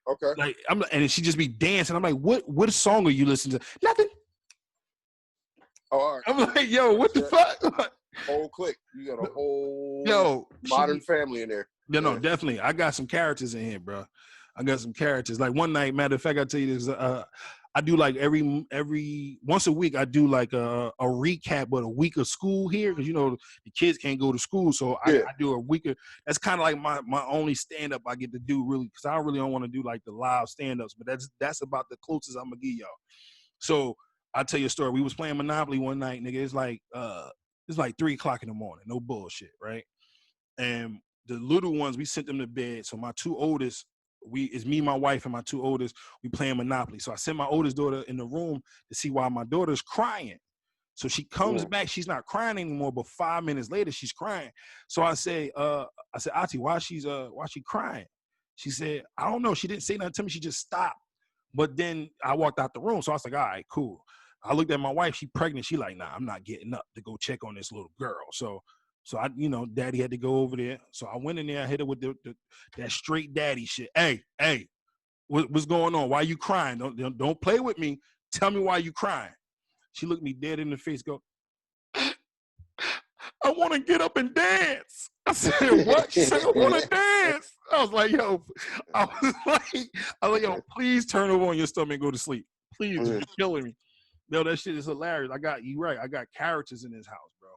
Okay. Like and she just be dancing. I'm like, what song are you listening to? Nothing. Oh, all right. I'm like, yo, what the fuck? Whole clique. You got a whole Modern family in there. No, definitely. I got some characters in here, bro. I got some characters. Like one night, matter of fact, I tell you this. I do like every once a week. I do like a recap of a week of school here because the kids can't go to school, so I do a week of. That's kind of like my only stand up I get to do really because I really don't want to do like the live stand ups, but that's about the closest I'm gonna give y'all. So I'll tell you a story. We was playing Monopoly one night, nigga. It's like 3:00 in the morning. No bullshit, right? And the little ones, we sent them to bed. So my two oldest, it's me, my wife, and my two oldest, we playing Monopoly. So I sent my oldest daughter in the room to see why my daughter's crying. So she comes back, she's not crying anymore, but 5 minutes later, she's crying. So I said, Auntie, why she crying? She said, I don't know. She didn't say nothing to me. She just stopped. But then I walked out the room. So I was like, all right, cool. I looked at my wife, she pregnant. She like, nah, I'm not getting up to go check on this little girl. So I, daddy had to go over there. So I went in there, I hit her with that straight daddy shit. Hey, what's going on? Why you crying? Don't play with me. Tell me why you crying. She looked me dead in the face, go, I want to get up and dance. I said, what? She said, I want to dance. I was like, yo, please turn over on your stomach and go to sleep. Please, you're killing me. No, that shit is hilarious. You right. I got characters in this house, bro.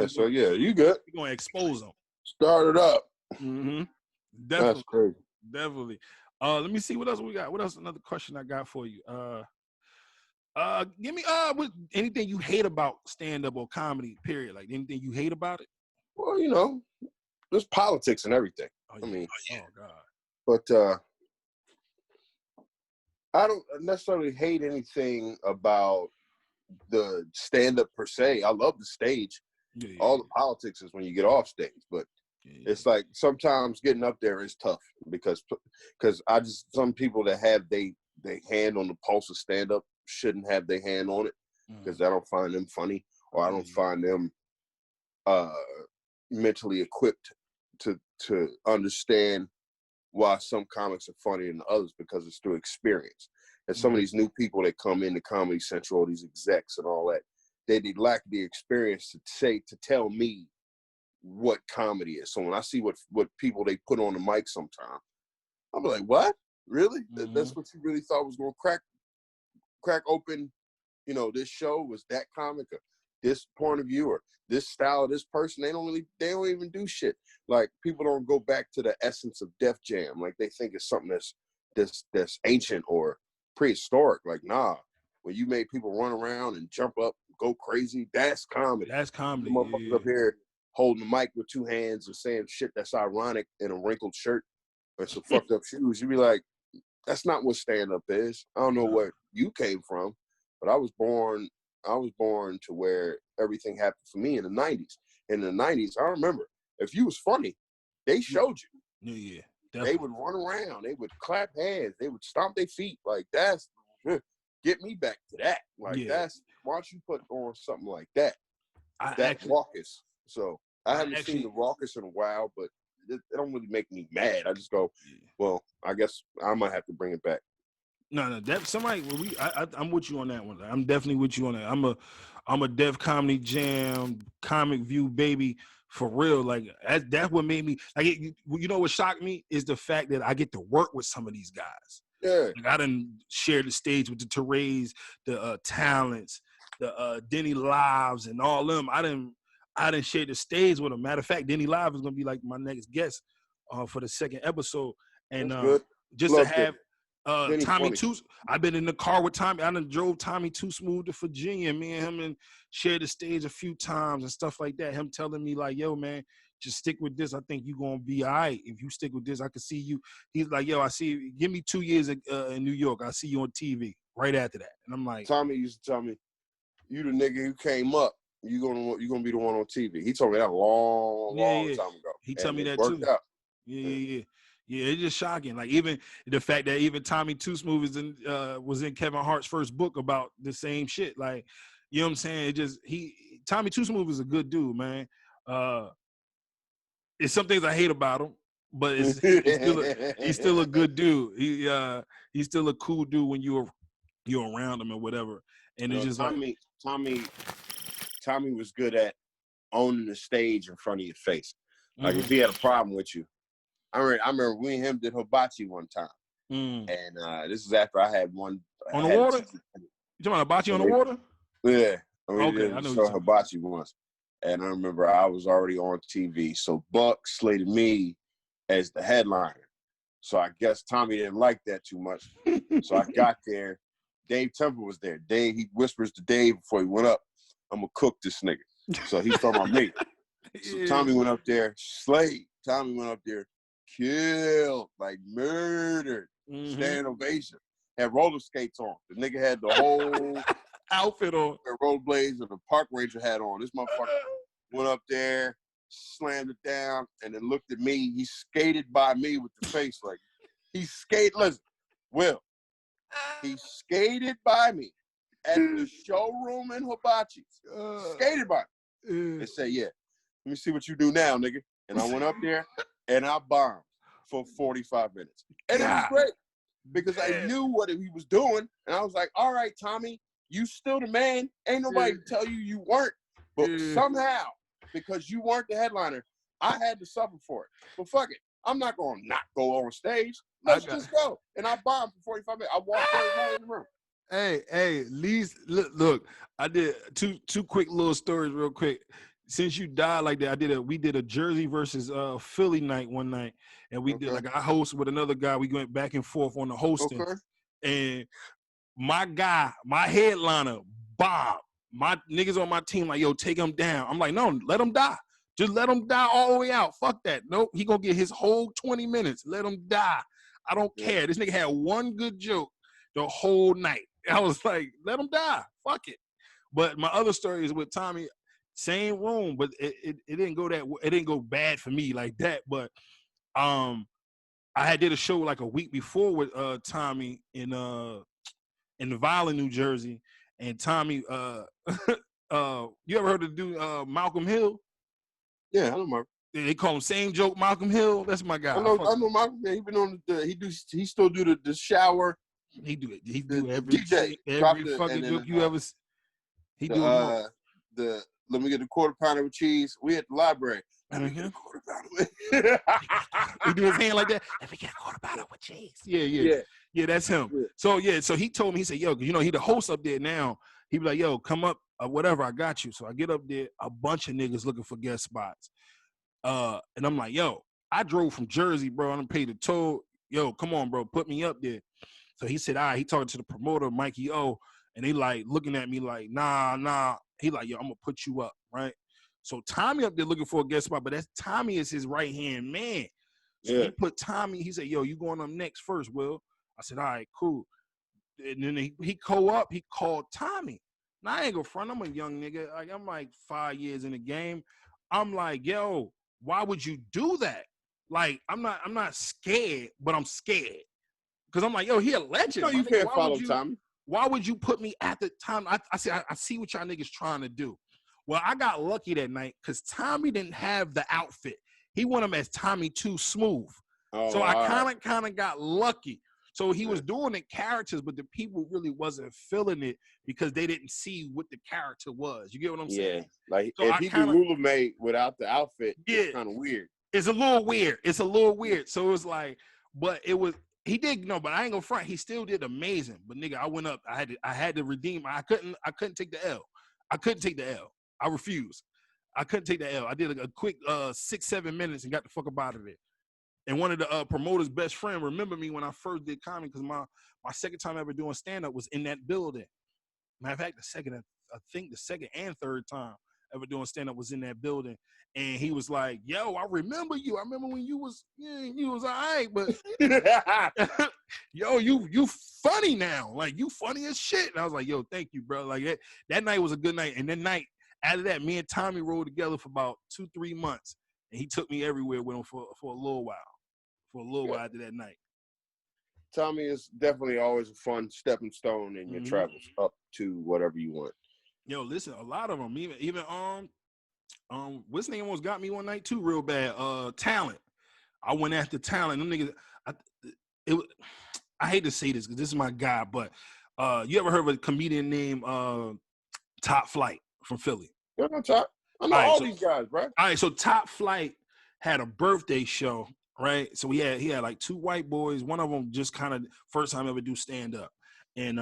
Yeah, so you good. You're going to expose them. Start it up. Mm-hmm. Definitely. That's crazy. Definitely. Let me see what else we got. What else? Another question I got for you. Give me anything you hate about stand-up or comedy, period. Like anything you hate about it? Well, there's politics and everything. Oh, yeah. I mean, oh God. But I don't necessarily hate anything about the stand-up per se. I love the stage. Yeah. All the politics is when you get off stage, but it's like sometimes getting up there is tough because some people that have they hand on the pulse of stand-up shouldn't have their hand on it because I don't find them funny or I don't find them mentally equipped to understand why some comics are funnier than others because it's through experience. And some of these new people that come into Comedy Central, all these execs and all that, they lack the experience to tell me what comedy is. So when I see what people they put on the mic sometimes, I'm like, what? Really? That's what you really thought was going to crack open, this show was that comic or this point of view or this style of this person. They don't even do shit. Like people don't go back to the essence of Def Jam. Like they think it's something that's ancient or prehistoric. Like, nah, when you made people run around and jump up, go crazy, that's comedy. That's comedy. The motherfuckers up here holding the mic with two hands and saying shit that's ironic in a wrinkled shirt or some fucked up shoes. You be like, that's not what stand-up is. I don't know where you came from, but I was born to where everything happened for me in the 90s. In the 90s, I remember, if you was funny, they showed you. Yeah. Definitely. They would run around. They would clap hands. They would stomp their feet. Like, that's, get me back to that. Like, that's, why don't you put on something like that? Raucous. So, I haven't seen the raucous in a while, but it don't really make me mad. I just go, well, I guess I might have to bring it back. No, somebody. I'm with you on that one. I'm definitely with you on that. I'm a Def Comedy Jam comic view baby for real. Like that's what made me like. What shocked me is the fact that I get to work with some of these guys. Yeah, like I done shared the stage with the Terrays, the Talents, the Denny Lives, and all them. I didn't share the stage with them. Matter of fact, Denny Live is gonna be like my next guest for the second episode, and just Love to have. Denny Tommy funny. Too. I've been in the car with Tommy. I done drove Tommy Too Smooth to Virginia. Me and him and shared the stage a few times and stuff like that. Him telling me like, "Yo, man, just stick with this. I think you gonna be all right. If you stick with this, I can see you." He's like, "Yo, I see you. Give me 2 years in New York. I see you on TV right after that." And I'm like, Tommy used to tell me, "You the nigga who came up. You gonna be the one on TV." He told me that a long time ago. He told me that worked too. Out. Yeah, it's just shocking. Like even the fact that even Tommy Too Smooth was in Kevin Hart's first book about the same shit. Like, you know what I'm saying? Tommy Too Smooth is a good dude, man. it's some things I hate about him, but he's still a good dude. He's still a cool dude when you're around him or whatever. And it's just Tommy was good at owning the stage in front of your face. Like if Mhm. he had a problem with you, I remember we and him did hibachi one time, Mm. and this is after I had one On the had a water? teacher. You talking about hibachi on the And water? yeah, we Okay, did I a know what show you're talking hibachi once, and I remember I was already on TV, so Buck slated me as the headliner. So I guess Tommy didn't like that too much. So I got there. Dave Temple was there. He whispers to Dave before he went up, "I'm gonna cook this nigga." So he's talking about me. So Tommy went up there, slayed. Tommy went up there, killed, like murdered, standing ovation. Had roller skates on. The nigga had the whole outfit on, rollerblades and the park ranger hat on. This motherfucker went up there, slammed it down, and then looked at me. He skated by me with the face like listen, Will. He skated by me at the showroom in Hibachi's. Skated by me. They say, "Yeah, let me see what you do now, nigga." And I went up there and I bombed for 45 minutes. And it was great because I knew what he was doing. And I was like, all right, Tommy, you still the man. Ain't nobody tell you weren't. But somehow, because you weren't the headliner, I had to suffer for it. But fuck it. I'm not going to not go on stage. Let's just go. And I bombed for 45 minutes. I walked everybody in the room. Hey, Lee's look, I did two quick little stories real quick. Since you died like that, we did a Jersey versus Philly night one night, and we did like I host with another guy. We went back and forth on the hosting, and my guy, my headliner, Bob, my niggas on my team like, yo, take him down. I'm like, no, let him die. Just let him die all the way out. Fuck that. Nope, he gonna get his whole 20 minutes. Let him die. I don't care. This nigga had one good joke the whole night. I was like, let him die. Fuck it. But my other story is with Tommy, same room, but it didn't go it didn't go bad for me like that. But I had did a show like a week before with Tommy in Violin, New Jersey, and Tommy you ever heard of the dude Malcolm Hill? Yeah, I know Malcolm. They call him Same Joke Malcolm Hill. That's my guy. I know Malcolm. He been on he still do the shower. He do every DJ, every fucking joke you ever. He do the let me get a quarter pounder with cheese. We at the library. Let me get a quarter pounder. He do his hand like that. Let me get a quarter pounder with cheese. Yeah, that's him. Yeah. So he told me, he said, yo, you know, he the host up there now. He be like, yo, come up, whatever, I got you. So I get up there, a bunch of niggas looking for guest spots. And I'm like, yo, I drove from Jersey, bro. I done paid the toll. Yo, come on, bro, put me up there. So he said, all right, he talking to the promoter, Mikey O, and they like looking at me like, nah. He like, yo, I'm gonna put you up, right? So Tommy up there looking for a guest spot, but Tommy is his right-hand man. So he put Tommy, he said, yo, you going up next first, Will? I said, all right, cool. And then he called Tommy. Now I ain't gonna front, I'm a young nigga. Like I'm like 5 years in the game. I'm like, yo, why would you do that? Like, I'm not scared, but I'm scared. Cause I'm like, yo, he a legend. No, you can't follow Tommy. Why would you put me at the time? I see what y'all niggas trying to do. Well, I got lucky that night because Tommy didn't have the outfit. He won him as Tommy Too Smooth. So I kind of got lucky. So he was doing the characters, but the people really wasn't feeling it because they didn't see what the character was. You get what I'm saying? Yeah. Like so if he do Ruler Made without the outfit, it's kind of weird. It's a little weird. So it was like, but it was. He did but I ain't gonna front. He still did amazing. But nigga, I went up. I had to redeem. I couldn't take the L. I refused. I couldn't take the L. I did a quick 6-7 minutes and got the fuck up out of there. And one of the promoters' best friend remember me when I first did comedy because my second time ever doing stand up was in that building. Matter of fact, I think the second and third time ever doing stand up was in that building. And he was like, yo, I remember you. I remember when you was all right, but yo, you funny now. Like you funny as shit. And I was like, yo, thank you, bro. Like that night was a good night. And that night, after that, me and Tommy rolled together for about 2-3 months. And he took me everywhere with him for a little while. For a little while after that night. Tommy is definitely always a fun stepping stone in your travels up to whatever you want. Yo, listen, a lot of them, even What's name almost got me one night too, real bad. Talent. I went after Talent. Them niggas. It. I hate to say this because this is my guy, but you ever heard of a comedian named Top Flight from Philly? Good on top. I know All right, all so these guys, bro. all right, so Top Flight had a birthday show, right? So he had like two white boys. One of them just kind of first time ever do stand up, and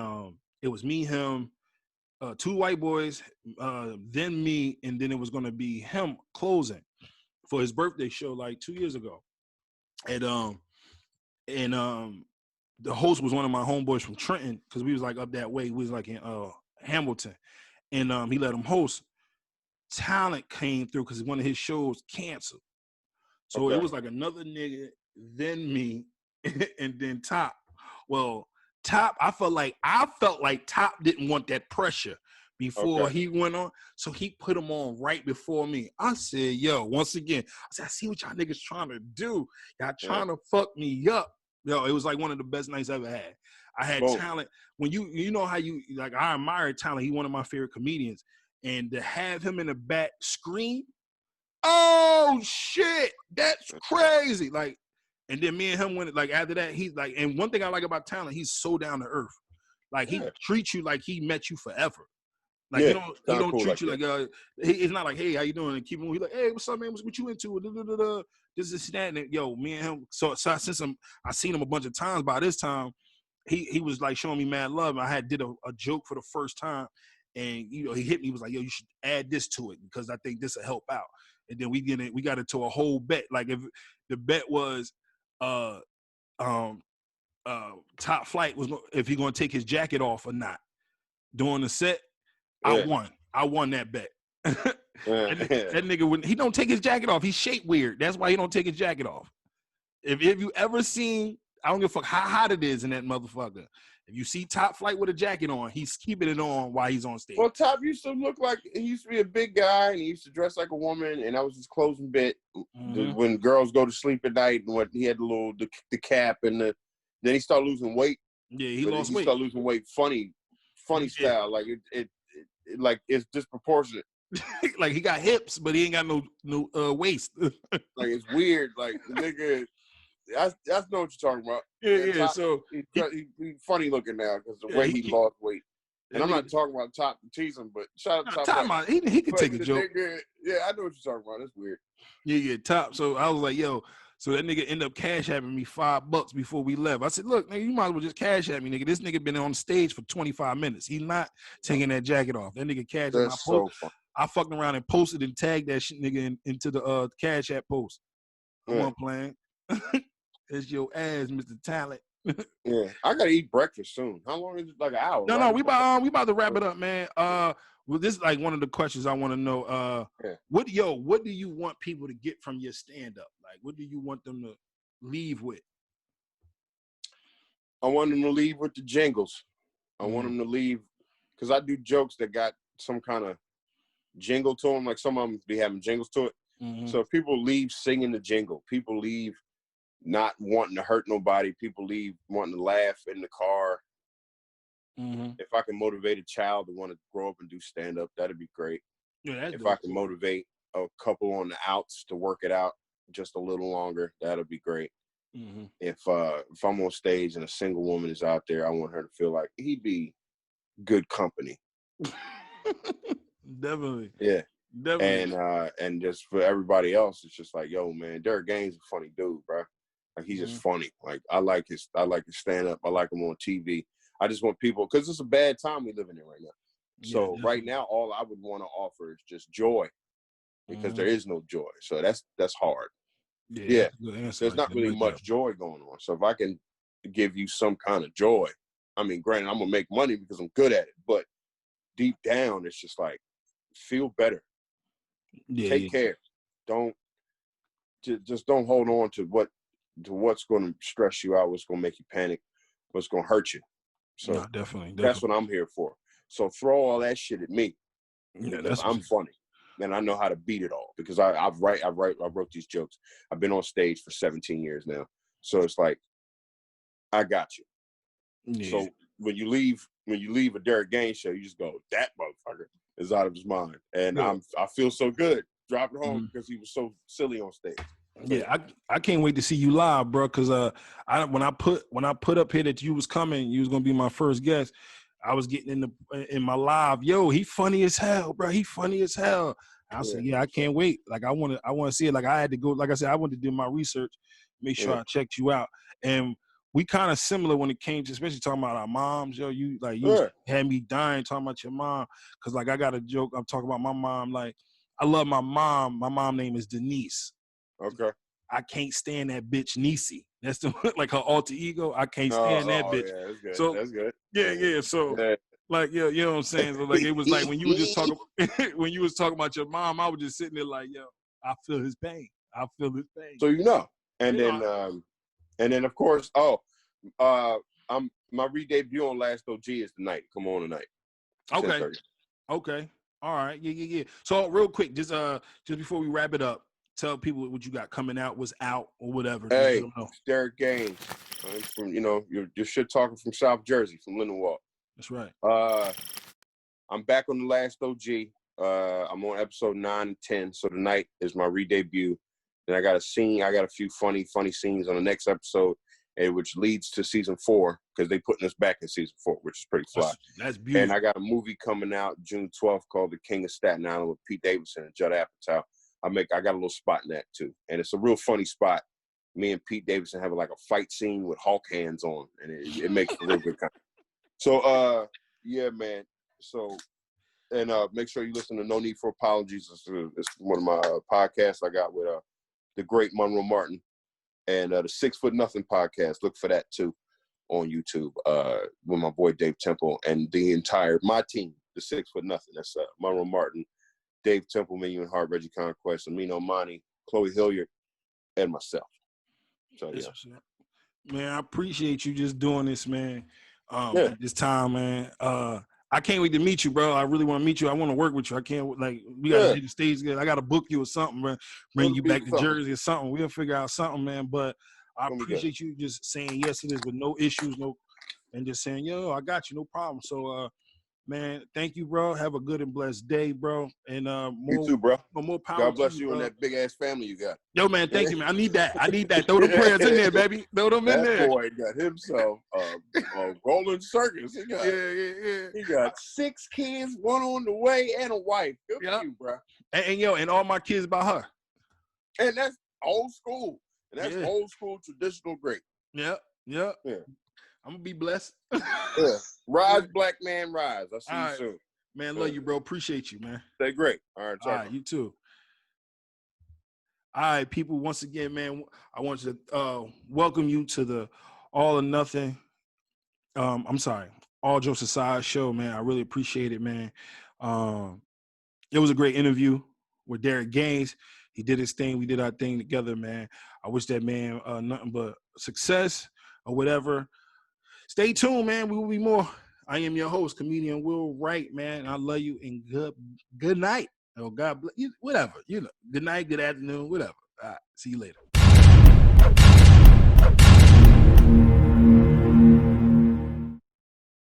it was me, him, two white boys, then me, and then it was gonna be him closing for his birthday show like 2 years ago, and the host was one of my homeboys from Trenton because we was like up that way. We was like in Hamilton, and he let him host. Talent came through because one of his shows canceled. So Okay. it was like another nigga, then me, and then Top. Well, Top, I felt like Top didn't want that pressure before he went on. So he put him on right before me. I said, yo, once again, I said, I see what y'all niggas trying to do. Y'all trying to fuck me up. Yo, it was like one of the best nights I ever had. I had Talent. When you know how you, like, I admire Talent. He one of my favorite comedians. And to have him in the back scream, oh shit, that's crazy. Like, and then me and him went, like, after that, he's like, and one thing I like about Talent, he's so down to earth. Like, he treats you like he met you forever. Like, he don't cool treat like you like, it's not like, hey, how you doing? And keep moving. He's like, hey, what's up, man? What you into? This is that. And yo, me and him, so since I seen him a bunch of times, by this time, he was like showing me mad love. I had did a joke for the first time. And he hit me. He was like, "Yo, you should add this to it because I think this will help out." And then we got into a whole bet. Like if the bet was, Top Flight was if he gonna take his jacket off or not during the set. I won that bet. that nigga when he don't take his jacket off, he's shaped weird. That's why he don't take his jacket off. If you ever seen, I don't give a fuck how hot it is in that motherfucker. If you see Top Flight with a jacket on, he's keeping it on while he's on stage. Well, Top used to look like he used to be a big guy, and he used to dress like a woman, and that was his closing bit. When girls go to sleep at night, and what he had the cap, and then he started losing weight. Yeah, he lost weight. He started losing weight, funny style, like it like it's disproportionate. Like he got hips, but he ain't got no waist. Like it's weird. Like the nigga. I know what you're talking about. Yeah. Top, so he's funny looking now because the way he lost weight. And I'm not talking about Top to tease him, but shout out to Top. Like, he could take a joke. Nigga, yeah, I know what you're talking about. That's weird. Yeah, Top. So I was like, yo. So that nigga ended up cash apping me $5 before we left. I said, look, nigga, you might as well just cash at me, nigga. This nigga been on stage for 25 minutes. He's not taking that jacket off. That nigga cashed my post. So funny. I fucked around and posted and tagged that shit nigga into the Cash App post. Come on, playing. It's your ass, Mr. Talent. Yeah, I gotta eat breakfast soon. How long is it? Like an hour? No, we about to wrap it up, man. Well, this is like one of the questions I want to know. What do you want people to get from your stand up? Like, what do you want them to leave with? I want them to leave with the jingles. I want them to leave because I do jokes that got some kind of jingle to them. Like some of them be having jingles to it. So if people leave singing the jingle, people leave not wanting to hurt nobody. People leave wanting to laugh in the car. If I can motivate a child to want to grow up and do stand-up, that'd be great. Yeah, if I can motivate a couple on the outs to work it out just a little longer, that'd be great. If I'm on stage and a single woman is out there, I want her to feel like he'd be good company. Definitely. Yeah. Definitely. And just for everybody else, it's just like, yo, man, Derek Gaines is a funny dude, bro. Like he's just funny. Like I like his stand up. I like him on TV. I just want people because it's a bad time we living in right now. So right now, all I would want to offer is just joy, because there is no joy. So that's hard. Yeah. There's not really much joy going on. So if I can give you some kind of joy, I mean, granted, I'm gonna make money because I'm good at it, but deep down, it's just like feel better. Take care. Don't hold on to what's going to stress you out, what's going to make you panic, what's going to hurt you. So definitely. That's what I'm here for. So throw all that shit at me. Yeah, I'm funny, and I know how to beat it all because I wrote these jokes. I've been on stage for 17 years now, so it's like I got you. Yeah. So when you leave a Derek Gaines show, you just go, that motherfucker is out of his mind, and I feel so good drop it home because he was so silly on stage. Yeah, I can't wait to see you live, bro. Cause when I put up here that you was coming, you was gonna be my first guest. I was getting in my live. Yo, he funny as hell, bro. He funny as hell. I said, yeah, I can't wait. Like I want to see it. Like I had to go. Like I said, I wanted to do my research, make sure I checked you out. And we kind of similar when it came to, especially talking about our moms. Yo, you had me dying talking about your mom. Cause like I got a joke. I'm talking about my mom. Like I love my mom. My mom name is Denise. Okay. I can't stand that bitch Niecy. That's the like her alter ego. I can't stand that bitch. Yeah, that's good. So that's good. Yeah. So like, yeah, you know what I'm saying? So like it was like when you were just talking when you was talking about your mom, I was just sitting there like, yo, I feel his pain. I feel his pain. So and then of course, I'm my re-debut on Last OG is tonight. Come on tonight. Okay. 10:30. Okay. All right. Yeah. So real quick, just before we wrap it up, tell people what you got coming out, what's out, or whatever. Hey, Derek Gaines. I'm from, your shit talking from South Jersey, from Lindenwald. That's right. I'm back on the Last OG. I'm on episode 9 and 10. So tonight is my re-debut. Then I got a few funny scenes on the next episode, which leads to season 4, because they putting us back in season 4, which is pretty fly. That's beautiful. And I got a movie coming out June 12th called The King of Staten Island with Pete Davidson and Judd Apatow. I got a little spot in that too. And it's a real funny spot. Me and Pete Davidson have like a fight scene with Hulk hands on, and it makes a real good content. So, yeah, man. So, and make sure you listen to No Need for Apologies. It's one of my podcasts I got with the great Monroe Martin, and the 6 Foot Nothing podcast. Look for that too on YouTube with my boy Dave Temple and my team, the 6 Foot Nothing. That's Monroe Martin, Dave Temple, Menu and Heart, Reggie Conquest, Amino Monty, Chloe Hilliard, and myself. So yeah. Man, I appreciate you just doing this, man. At this time, man. I can't wait to meet you, bro. I really want to meet you. I want to work with you. I can't we gotta hit the stage together. I gotta book you or something, man. Bring you back to Jersey or something. We'll figure out something, man. But I appreciate you just saying yes to this with no issues, and just saying, yo, I got you, no problem. So man, thank you, bro. Have a good and blessed day, bro. And you too, bro. More power. God bless you and that big ass family you got. Yo, man, thank you, man. I need that. Throw them prayers in there, baby. Throw them in there. That boy got himself a rolling circus. He got 6 kids, 1 on the way, and a wife. Good for you, bro. And all my kids by her. And that's old school. And that's old school traditional great. Yeah. I'm gonna be blessed. Rise, black man, rise. I'll see you soon. Man, love you, bro. Appreciate you, man. Stay great. All right, you too. All right, people. Once again, man, I want to welcome you to the All or Nothing. All Jokes Aside show, man. I really appreciate it, man. It was a great interview with Derek Gaines. He did his thing. We did our thing together, man. I wish that man nothing but success or whatever. Stay tuned, man. We will be more. I am your host, comedian Will Wright, man. I love you and good night. Oh, God bless you. Whatever. Good night, good afternoon, whatever. All right. See you later.